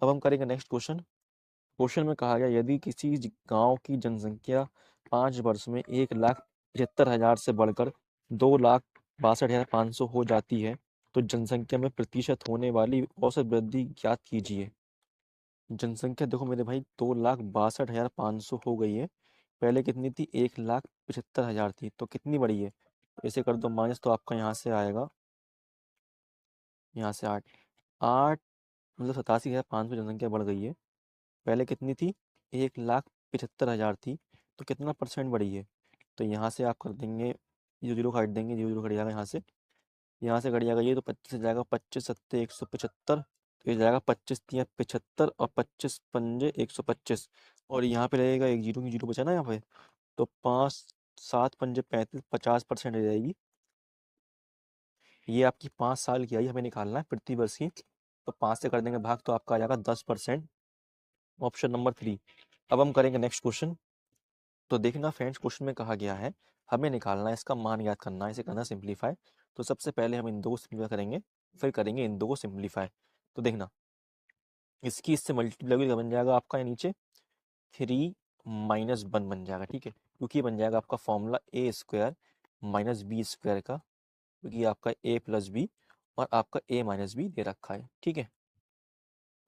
अब हम करेंगे नेक्स्ट क्वेश्चन। क्वेश्चन में कहा गया यदि किसी गांव की जनसंख्या 5 वर्ष में 1,75,000 से बढ़कर 2,62,500 हो जाती है, तो जनसंख्या में प्रतिशत होने वाली औसत वृद्धि ज्ञात कीजिए। जनसंख्या देखो मेरे भाई 2,62,500 हो गई है, पहले कितनी थी, 1,75,000 थी, तो कितनी बढ़ी है, तो इसे कर दो माइनस, तो आपका यहाँ से आएगा, यहाँ से 8 8 मतलब 87,500 जनसंख्या बढ़ गई है, पहले कितनी थी, 1,75,000 थी, तो कितना परसेंट बढ़ी है, तो यहाँ से आप कर देंगे, जीरो जीरो काट देंगे, जीरो जीरो कट जाएगा यहाँ से कट जाएगा ये, तो 25 से जाएगा, 25 सत्ते 175, तो ये जाएगा 25 तिया 75, और 25 पंजे 125, और यहाँ पे लगेगा एक जीरो की जीरो बचा ना यहाँ पे, तो 5 7 पंजे 35, 50% रह जाएगी। ये आपकी 5 साल की आई हमें निकालना है प्रति वर्ष की, तो 5 से कर देंगे भाग, तो आपका आ जाएगा 10%, ऑप्शन नंबर 3। अब हम करेंगे नेक्स्ट क्वेश्चन। तो देखना फ्रेंड्स, क्वेश्चन में कहा गया है हमें निकालना है इसका मान, याद करना है, इसे करना सिंप्लीफाई। तो सबसे पहले हम इन दो को सिंप्लीफाई करेंगे, फिर करेंगे इन दो को सिंप्लीफाई। तो देखना, इसकी इससे मल्टीप्लाई होगी, बन जाएगा आपका ये नीचे 3-1 बन जाएगा। ठीक है, क्योंकि ये बन जाएगा आपका फॉर्मूला A² - B² का, क्योंकि आपका A+B और आपका A-B दे रखा है। ठीक है,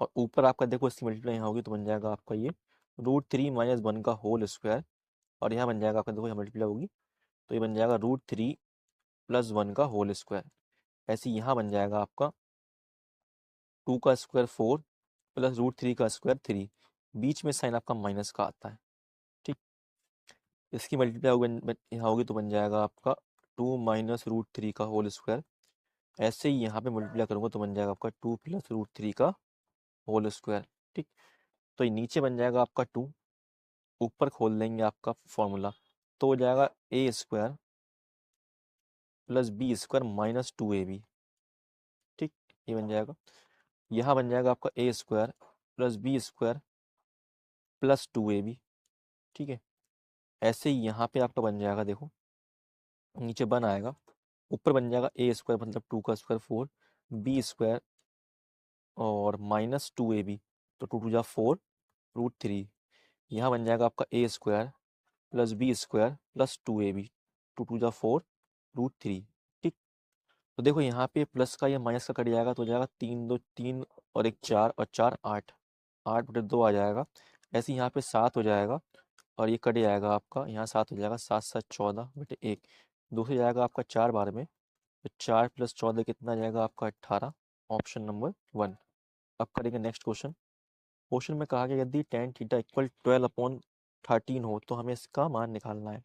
और ऊपर आपका देखो इसकी मल्टीप्लाई यहाँ होगी, तो बन जाएगा आपका ये √3 - 1 का होल स्क्वायर, और यहाँ बन जाएगा आपका, देखो यहाँ मल्टीप्लाई होगी, तो ये बन जाएगा √3 + 1 का होल स्क्वायर। ऐसे यहाँ बन जाएगा आपका 2 का स्क्वायर 4 प्लस √3 का स्क्वायर 3, बीच में साइन आपका माइनस का आता है। ठीक, इसकी मल्टीप्लाई होगी यहाँ होगी, तो बन जाएगा आपका 2 - √3 का होल स्क्वायर। ऐसे ही यहाँ पे मल्टीप्लाई करूँगा, तो बन जाएगा आपका 2 + √3 का होल स्क्वायर। ठीक, तो ये नीचे बन जाएगा आपका 2, ऊपर खोल देंगे आपका फॉर्मूला, तो हो जाएगा A² + B² - 2AB। ठीक, ये बन जाएगा, यहाँ बन जाएगा आपका A² + B² + 2AB। ठीक है, ऐसे ही यहाँ पे आपका बन जाएगा, देखो नीचे बन आएगा, ऊपर बन जाएगा A² मतलब 2 का स्क्वायर 4, B² और -2AB, तो 2 2 जा 4 √3, यहाँ बन जाएगा आपका A² + B² + 2AB, 2 2 जा 4 √3। ठीक, तो देखो यहाँ पे प्लस का या माइनस का कट जाएगा, तो हो जाएगा 3 2 3 और 1 4 और 4 8, 8/2 आ जाएगा। ऐसे यहाँ पे 7 हो जाएगा, और ये कट जाएगा आपका, यहाँ 7 हो जाएगा, 7 7 14/1, 2 से जाएगा आपका 4 बार में, तो 4 + 14 कितना आ जाएगा आपका 18, ऑप्शन नंबर 1। अब करेंगे नेक्स्ट क्वेश्चन। क्वेश्चन में कहा गया यदि tan थीटा इक्वल 12/13 हो, तो हमें इसका मान निकालना है।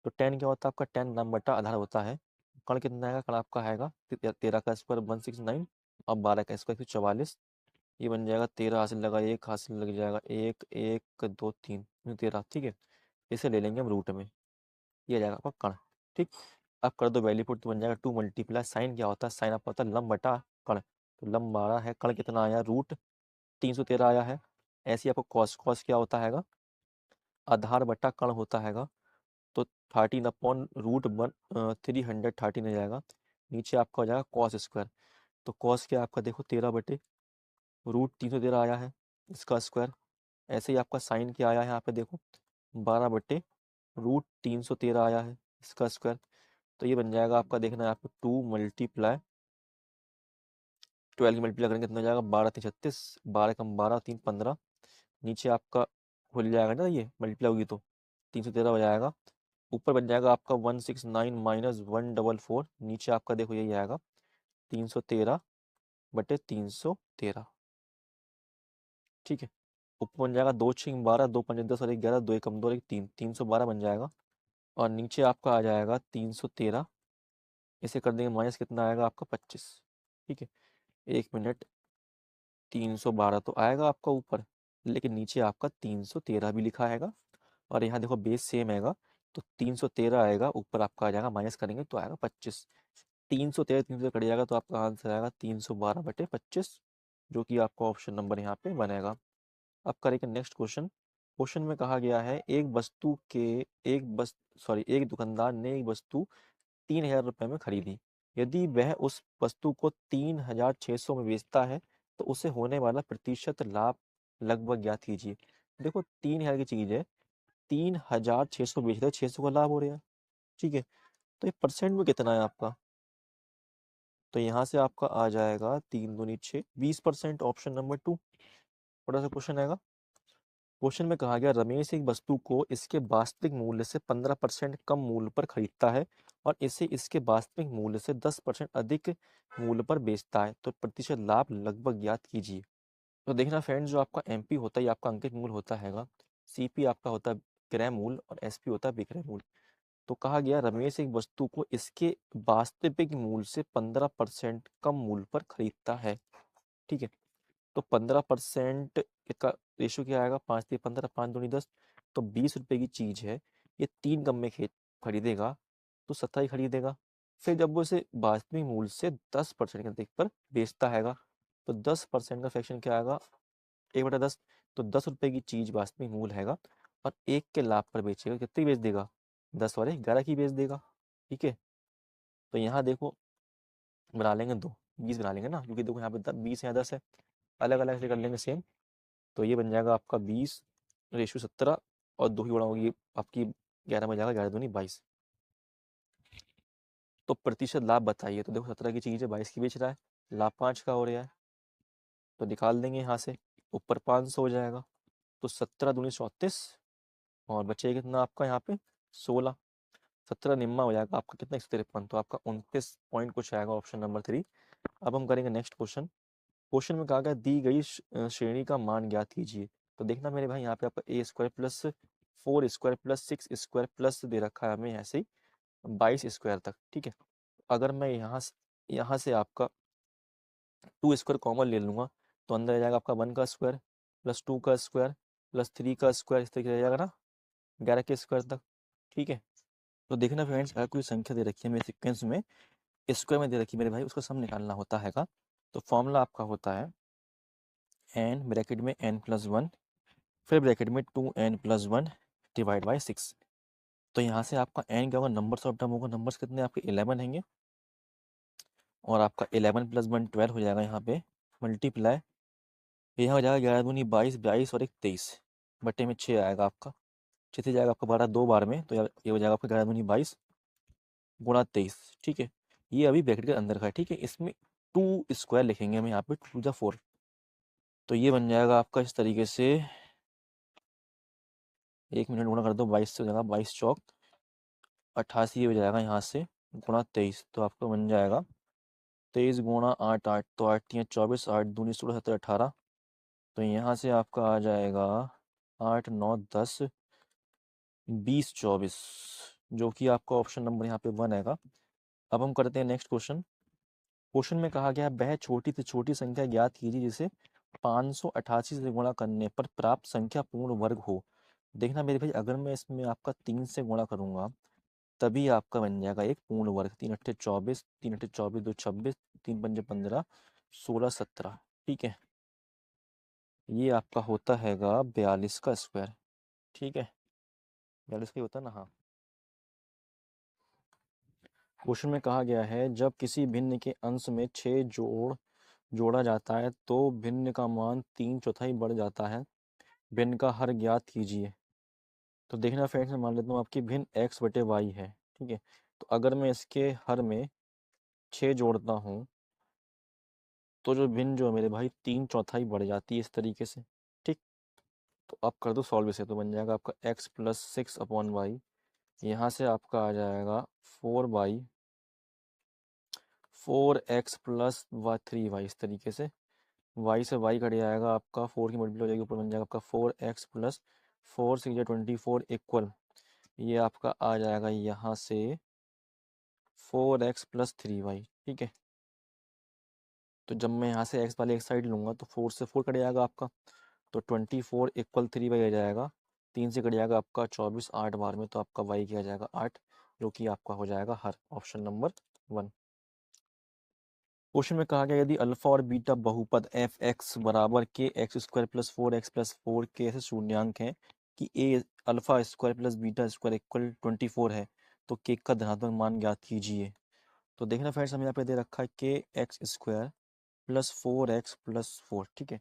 तो tan क्या होता है आपका, tan लंब बटा आधार होता है। कण कितना आएगा, कण आपका आएगा 13 का स्क्वायर 169, और 12 का स्क्वायर 144, ये बन जाएगा 13 हासिल लगा, 1 हासिल लग जाएगा, 1 1 2 3 13। ठीक है, इसे ले लेंगे हम रूट में, ये आ जाएगा आपका कण। ठीक। अब कर दो वैल्यू पुट तो बन जाएगा 2 मल्टीप्लाई साइन क्या होता है, साइन आपका होता है लंब बटा कण, तो लंब 12 है, कण कितना आया रूट 313 आया है। ऐसे ही आपको कॉस, कॉस क्या होता हैगा, आधार बटा कण होता हैगा, तो 13 अपॉन रूट 313 आ जाएगा। नीचे आपका हो जाएगा कॉस स्क्वायर, तो कॉस क्या आपका देखो 13 बटे रूट 313 आया है इसका स्क्वायर। ऐसे ही आपका साइन क्या आया है यहाँ पे देखो 12 बटे रूट 313 आया है इसका स्क्वायर। तो ये बन जाएगा आपका, देखना है आपको 2 मल्टीप्लाई 12 की मल्टीप्लाई करेंगे कितना हो जाएगा 12 3 36, 12 कम 12 3 15, नीचे आपका खुल जाएगा ना, ये मल्टीप्लाई होगी तो 313 हो जाएगा। ऊपर बन जाएगा आपका 169 माइनस 144, नीचे आपका देखो यही आएगा 313 बटे 313। ठीक है, ऊपर बन जाएगा 2 6 12, 2 5 10 और 1 11, 2 1 2 1 3, 312 बन जाएगा। और नीचे आपका आ जाएगा 313, इसे कर देंगे माइनस, कितना आएगा आपका 25। ठीक है, 1 मिनट, 312 तो आएगा आपका ऊपर, लेकिन नीचे आपका 313 भी लिखा आएगा। और यहाँ देखो बेस सेम आएगा, तो 313 आएगा, ऊपर आपका आ जाएगा माइनस करेंगे तो आएगा 25। 313 3 से कट जाएगा तो आपका आंसर आएगा 312 बटे 25, जो कि आपका ऑप्शन नंबर यहाँ पे बनेगा। अब करेंगे नेक्स्ट क्वेश्चन। क्वेश्चन में कहा गया है एक वस्तु के एक दुकानदार ने एक वस्तु 3,000 रुपये में खरीदी। यदि वह उस वस्तु को 3,600 में बेचता है तो उसे होने वाला प्रतिशत लाभ लगभग ज्ञात कीजिए। देखो 3,000 की चीज है, 3,600 बेच रहे हैं, 600 का लाभ हो रहा है। ठीक है, तो ये परसेंट में कितना है आपका, तो यहाँ से आपका आ जाएगा 3 दूनी 6, 20%, ऑप्शन नंबर 2। थोड़ा सा क्वेश्चन आएगा। क्वेश्चन में कहा गया रमेश एक वस्तु को इसके वास्तविक मूल्य से 15% कम मूल्य पर खरीदता है और इसे इसके वास्तविक मूल्य से 10% अधिक मूल्य पर बेचता है, तो प्रतिशत लाभ लगभग ज्ञात कीजिए। तो देखना फ्रेंड्स, जो आपका एमपी होता है ये आपका अंकित मूल्य होता हैगा, सीपी आपका होता है क्रय मूल्य और एसपी होता है विक्रय मूल्य। तो कहा गया रमेश एक वस्तु को इसके वास्तविक मूल्य से 15% कम मूल्य पर खरीदता है। ठीक है, तो 15% का रेशो क्या आएगा, 5 3 15, 5 दूनी 10, तो 20 रुपए की चीज है, ये 3 कम में खरीदेगा तो 17 ही खरीदेगा। फिर जब वो इसे वास्तविक मूल्य से 10% के अधिक पर बेचता हैगा, तो 10% का फ्रैक्शन क्या आएगा, 1/10, तो 10 रुपए की चीज वास्तविक मूल्य हैगा और 1 के लाभ पर बेचेगा, कितनी बेच देगा, 10 वाले 11 की बेच देगा। ठीक है, तो यहाँ देखो बना लेंगे दो, 20 बना लेंगे ना, क्योंकि देखो यहाँ पे 20 या 10 है, अलग अलग से कर लेंगे सेम। तो ये बन जाएगा आपका 20/17, और 2 ही गुणा होगी आपकी 11 में जाएगा, 11 दूनी 22। तो प्रतिशत लाभ बताइए, तो देखो 17 की चीज़ है, 22 की बेच रहा है, लाभ 5 का हो रहा है, तो निकाल देंगे यहाँ से, ऊपर 500 हो जाएगा, तो 17 दूनी 34, और बचेगा कितना आपका यहाँ पे 16, 17 निम्मा हो जाएगा आपका कितना 153, तो आपका 29 पॉइंट कुछ आएगा, ऑप्शन नंबर 3। अब हम करेंगे नेक्स्ट क्वेश्चन। क्वेश्चन में कहा गया दी गई श्रेणी का मान ज्ञात कीजिए। तो देखना मेरे भाई, यहाँ पे आपका a square plus 4 square plus 6 square plus दे रखा है हमें ऐसे ही 22 स्क्वायर तक। ठीक है, अगर मैं यहाँ से आपका 2 स्क्वायर कॉमन ले लूंगा, तो अंदर आ जाएगा आपका 1 का स्क्वायर प्लस 2 का स्क्वायर प्लस 3 का स्क्वायर, इस तरीके से आ जाएगा ना 11 के स्क्वायर तक। ठीक है, तो देखना फ्रेंड्स, अगर कोई संख्या दे रखी है मेरे सिक्वेंस में स्क्वायर में दे रखी है मेरे भाई, उसका सम निकालना होता हैगा। तो फॉर्मूला आपका होता है n ब्रैकेट में n+1, फिर ब्रैकेट में 2n+1 डिवाइड बाई 6। तो यहाँ से आपका n क्या होगा, नंबर्स ऑफ टर्म होगा, नंबर्स कितने आपके 11 हैंगे, और आपका 11 + 1 12 हो जाएगा यहाँ पे मल्टीप्लाई, यहाँ हो जाएगा 11 दूनी 22, 22 और 1 23, बटे में 6 आएगा आपका, 6 से जाएगा आपका 12 2 बार में, तो ये हो जाएगा आपका 11 दूनी 22 गुणा 23। ठीक है, ये अभी ब्रैकेट के अंदर का है। ठीक है, इसमें 2 स्क्वायर लिखेंगे हम यहाँ पे, 2 × 4, तो ये बन जाएगा आपका इस तरीके से, 1 मिनट गुणा कर दो 22 से, हो जाएगा 22 चौक 88 हो जाएगा यहाँ से, गुणा 23, तो आपको बन जाएगा 23 गुणा 8 8, तो 8 × 24, 8 दूनी 16 17 18, तो यहाँ से आपका आ जाएगा 8 9 10 20 24, जो कि आपका ऑप्शन नंबर यहाँ पे 1 आएगा। अब हम करते हैं नेक्स्ट क्वेश्चन। क्वेश्चन में कहा गया वह छोटी से छोटी संख्या ज्ञात कीजिए जिसे 588 से गुणा करने पर प्राप्त संख्या पूर्ण वर्ग हो। देखना मेरे भाई, अगर मैं इसमें आपका 3 से गुणा करूंगा तभी आपका बन जाएगा एक पूर्ण वर्ग। 3 × 8 = 24, 3 × 8 = 24, 2 = 26, 3 × 5 = 15, 16 17। ठीक है, ये आपका होता हैगा 42 का स्क्वायर। ठीक है, 42 का ही होता है ना। हाँ, क्वेश्चन में कहा गया है जब किसी भिन्न के अंश में 6 जोड़ा जाता है तो भिन्न का मान 3/4 बढ़ जाता है। भिन्न का हर ज्ञात कीजिए। तो देखना फ्रेंड्स, मैं मान लेता हूँ आपकी भिन्न x/y है। ठीक है, तो अगर मैं इसके हर में 6 जोड़ता हूँ तो जो भिन्न जो है मेरे भाई 3/4 बढ़ जाती है इस तरीके से। ठीक, तो अब कर दो सॉल्व इसे, तो बन जाएगा आपका x + 6/y। यहाँ से आपका आ जाएगा 4x + 3y इस तरीके से। y से y कट जाएगा आपका, 4 की मल्टीप्लाई हो जाएगी, ऊपर बन जाएगा आपका 4x + 4 6 24 इक्वल, ये आपका आ जाएगा यहाँ से 4x + 3y। ठीक है, तो जब मैं यहाँ से x वाले एक साइड लूँगा तो 4 से 4 कट जाएगा आपका, तो 24 = 3y आ जाएगा। 3 से कट जाएगा आपका 24, 8 बार में, तो आपका y क्या आ जाएगा 8, जो कि आपका हो जाएगा हर, ऑप्शन नंबर 1। क्वेश्चन में कहा गया यदि अल्फा और बीटा बहुपद f(x) = kx² + 4x + 4k ऐसे शून्यांक हैं कि a alpha square plus beta square equal 24 है, तो k का धनात्मक मान ज्ञात कीजिए। तो देखना फ्रेंड्स, हमें यहाँ पे दे रखा है kx² + 4x + 4। ठीक है,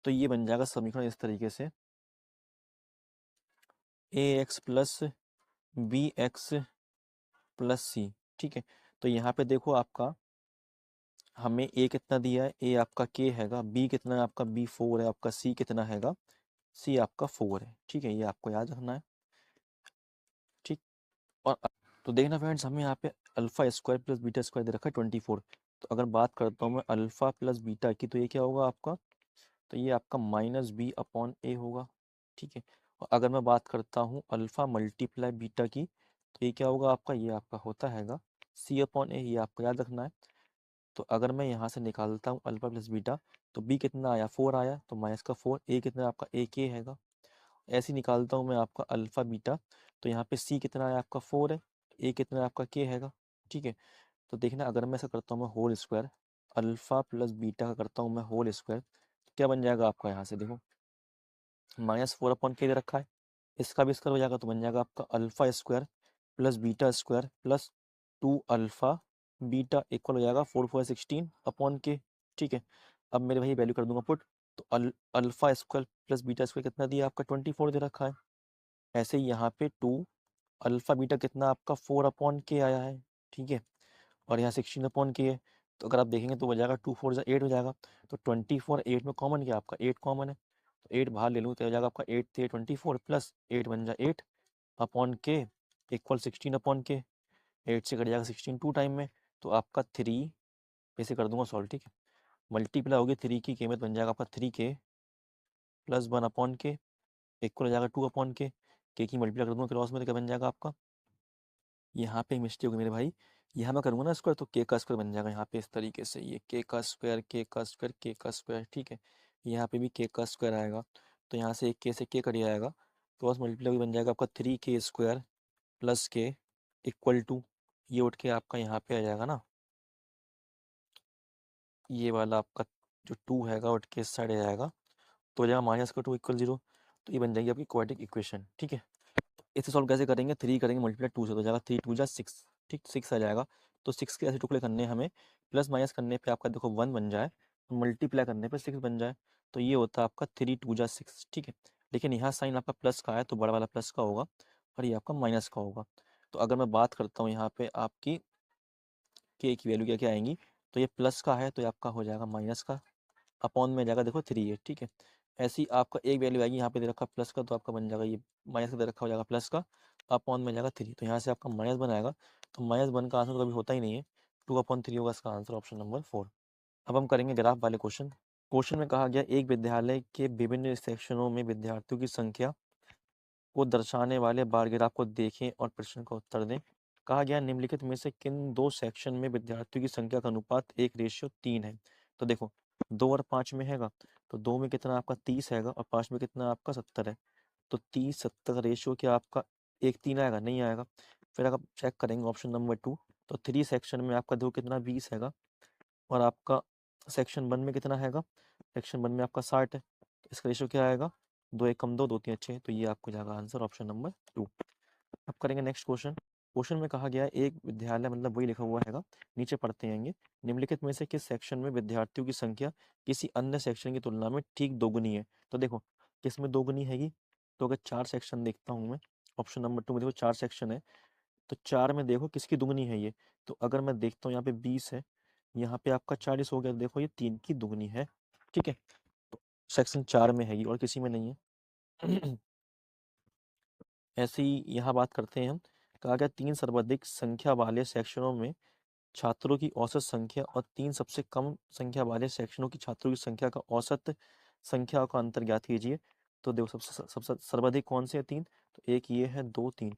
तो ये बन जाएगा समीकरण इस तरीके से, ax + bx + c। ठीक है, तो यहाँ पे देखो आपका हमें a कितना दिया है, a आपका k हैगा, b कितना है आपका, b 4 है आपका, c कितना हैगा, c आपका 4 है। ठीक है, ये आपको याद रखना है। ठीक, और तो देखना फ्रेंड्स, हमें यहाँ पे alpha square plus beta square दे रखा है 24। तो अगर बात करता हूँ मैं अल्फा प्लस बीटा की, तो ये क्या होगा आपका, तो ये आपका -b/a होगा। ठीक है, और अगर मैं बात करता हूँ अल्फा मल्टीप्लाई बीटा की, तो ये क्या होगा आपका, ये आपका होता हैगा c/a, ये आपको याद रखना है। तो अगर मैं यहाँ से निकालता हूँ अल्फा प्लस बीटा, तो b कितना आया 4 आया, तो माइनस का 4, a कितना आपका a k हैगा। ऐसे ही निकालता हूँ मैं आपका अल्फा बीटा, तो यहाँ पे c कितना आया आपका 4 है, a कितना आपका k हैगा। ठीक है, तो देखना अगर मैं ऐसा करता हूँ मैं whole square, alpha plus beta का करता हूँ मैं होल स्क्वायर, तो क्या बन जाएगा आपका, यहाँ से देखो -4/k दे रखा है, इसका भी स्क्वायर हो जाएगा, तो बन जाएगा आपका alpha square plus beta square plus 2 alpha beta equal हो जाएगा 4 4 16/k। ठीक है, अब मेरे भाई वैल्यू कर दूंगा पुट, तो alpha square plus beta square कितना दिया आपका 24 दे रखा है। ऐसे ही यहाँ पे 2 अल्फा बीटा कितना आपका 4/k आया है। ठीक है, और यहाँ 16/k है, तो अगर आप देखेंगे तो हो जाएगा 2 4 8 हो जाएगा, तो 24 8 में कॉमन क्या आपका 8 कॉमन है, तो 8 बाहर ले लूँ तो हो जाएगा आपका 8 थे 24 प्लस 8 बन जाए 8/k इक्वल 16/k। 8 से कट जाएगा 16 टू टाइम में, तो आपका 3 ऐसे कर दूंगा सॉल्व। ठीक है, मल्टीप्लाई होगी 3 की कीमत बन जाएगा आपका 3k + 1/k इक्वल हो जाएगा 2/k। के की मल्टीप्लाई कर दूंगा क्रॉस में, तो क्या बन जाएगा आपका, यहाँ पे मिस्टेक होगी मेरे भाई, यहाँ मैं करूँगा ना स्क्वायर, तो के का स्क्वायर बन जाएगा यहाँ पे इस तरीके से, ये के का स्क्वायर के का स्क्वायर के का स्क्वायर। ठीक है, यहाँ पे भी के का स्क्वायर आएगा, तो यहाँ से एक के से के कट जाएगा, क्रॉस मल्टीप्लाई बन जाएगा आपका 3k² + k इक्वल टू, ये उठ के आपका यहाँ पे आ जाएगा ना, ये वाला आपका जो 2 हैगा उठ के इस साइड आ जाएगा, तो हो जाएगा -2 = 0। तो ये बन जाएगी आपकी क्वाड्रेटिक इक्वेशन। ठीक है, इसे सॉल्व कैसे करेंगे, 3 करेंगे मल्टीप्लाई 2 से, तो हो जाएगा 3 2 = 6। ठीक, 6 आ जाएगा, तो 6 के ऐसे टुकड़े करने हैं हमें, प्लस माइनस करने पे आपका देखो 1 बन जाए, मल्टीप्लाई करने पे 6 बन जाए, तो ये होता है आपका 3 2 = 6। ठीक है, लेकिन यहाँ साइन आपका प्लस का है, तो बड़ा वाला प्लस का होगा और ये आपका माइनस का होगा। तो अगर मैं बात करता हूँ यहाँ पे आपकी के की वैल्यू क्या क्या आएंगी, तो ये प्लस का है तो ये आपका हो जाएगा माइनस का, अपॉन में जाएगा देखो 3 है। ठीक है, ऐसी आपका एक वैल्यू आएगी, यहाँ पे दे रखा प्लस का, तो आपका बन जाएगा ये माइनस का दे रखा हो जाएगा प्लस का, अपॉन में जाएगा 3, तो यहाँ से आपका -1 आएगा, तो -1 का आंसर तो कभी होता ही नहीं है, 2/3 होगा इसका आंसर, ऑप्शन नंबर 4। अब हम करेंगे ग्राफ वाले क्वेश्चन। क्वेश्चन में कहा गया एक विद्यालय के विभिन्न सेक्शनों में विद्यार्थियों की संख्या को दर्शाने वाले बार ग्राफ को देखें और प्रश्न का उत्तर दें। कहा गया निम्नलिखित में से किन दो सेक्शन में विद्यार्थियों की संख्या का अनुपात 1:3 है। तो देखो 2 और 5 में हैगा, तो 2 में कितना आपका 30 हैगा और 5 में कितना आपका 70 है, तो 30 70 का रेशियो क्या आपका 1:3 आएगा, नहीं आएगा। फिर अगर चेक करेंगे ऑप्शन नंबर 2, तो 3 सेक्शन में आपका देखो कितना 20 हैगा, और आपका सेक्शन 1 में कितना हैगा, सेक्शन 1 में आपका 60 है। तो इसका रेशियो क्या आएगा, 2 1 कम 2, 2 3 6, तो ये आपको जाएगा आंसर ऑप्शन नंबर 2। अब करेंगे नेक्स्ट क्वेश्चन। क्वेश्चन में कहा गया है एक विद्यालय, मतलब वही लिखा हुआ हैगा, नीचे पढ़ते आएंगे। निम्नलिखित में से किस सेक्शन में विद्यार्थियों की संख्या किसी अन्य सेक्शन की तुलना में ठीक दोगुनी है। तो देखो किस में दोगुनी हैगी, तो अगर 4 सेक्शन देखता हूँ मैं, ऑप्शन नंबर 2 में देखो 4 सेक्शन है, तो 4 में देखो किसकी दुगनी है ये। तो अगर मैं देखता हूँ यहाँ पे 20 है, यहाँ पे आपका 40 हो गया, तो देखो ये 3 की दुगनी है। ठीक है, तो सेक्शन 4 में हैगी और किसी में नहीं है। ऐसे ही यहाँ बात करते हैं हम। कहा गया 3 सर्वाधिक संख्या वाले सेक्शनों में छात्रों की औसत संख्या और 3 सबसे कम संख्या वाले सेक्शनों की छात्रों की संख्या का औसत संख्या का अंतर ज्ञात कीजिए। तो देखो सबसे सबसे सर्वाधिक कौन से है 3, तो एक ये है, 2 3,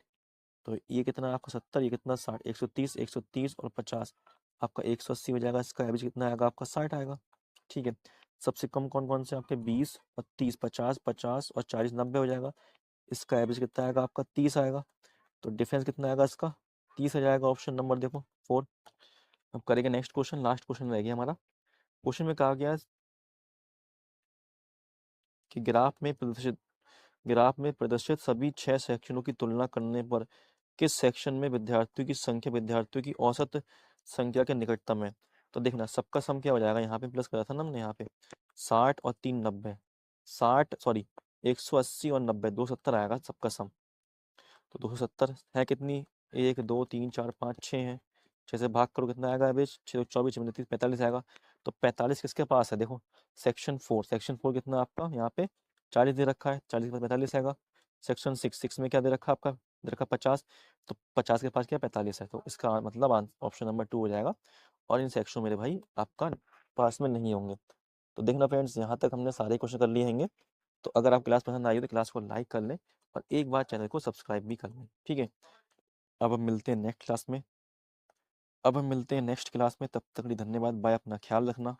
तो ये कितना आपका 70, ये कितना 60, 130 और 50, आपका 180 हो जाएगा। इसका एवरेज कितना आएगा आपका 60 आएगा। ठीक है, सबसे कम कौन कौन से आपके 20 और 30, 50 50 और 40 90 हो जाएगा। इसका एवरेज कितना आएगा आपका 30 आएगा। तो डिफरेंस कितना आएगा इसका, 30 आ जाएगा। ऑप्शन नंबर देखो 4। अब करेंगे नेक्स्ट क्वेश्चन, लास्ट क्वेश्चन रह गया हमारा। क्वेश्चन में कहा गया है कि ग्राफ में प्रदर्शित सभी 6 सेक्शनों की तुलना करने पर किस सेक्शन में विद्यार्थियों की संख्या विद्यार्थियों की औसत संख्या के निकटतम है। तो देखना सबका सम क्या हो जाएगा, यहाँ पे प्लस करा था ना हमने, यहाँ पे 60 और 3 90, 60 सॉरी 180 और 90, 270 आएगा सबका सम। तो 270 है कितनी, 1 2 3 4 5 6 है, 6 से भाग करो कितना आएगा एवरेज, 6 24 29 45 आएगा। तो 45 किसके पास है, देखो सेक्शन 4 कितना आपका यहाँ पे 40 दे रखा है, 40 के पास 45 आएगा। सेक्शन 6 में क्या दे रखा है आपका, दे रखा 50, तो 50 के पास क्या 45 है, तो इसका मतलब ऑप्शन नंबर 2 हो जाएगा। और इन सेक्शन मेरे भाई आपका पास में नहीं होंगे। तो देखना फ्रेंड्स, यहाँ तक हमने सारे क्वेश्चन कर लिए होंगे। तो अगर आप क्लास पसंद आई हो तो क्लास को लाइक कर लें, और एक बार चैनल को सब्सक्राइब भी कर लें। ठीक है, अब हम मिलते हैं नेक्स्ट क्लास में। तब तक के लिए धन्यवाद, बाय, अपना ख्याल रखना।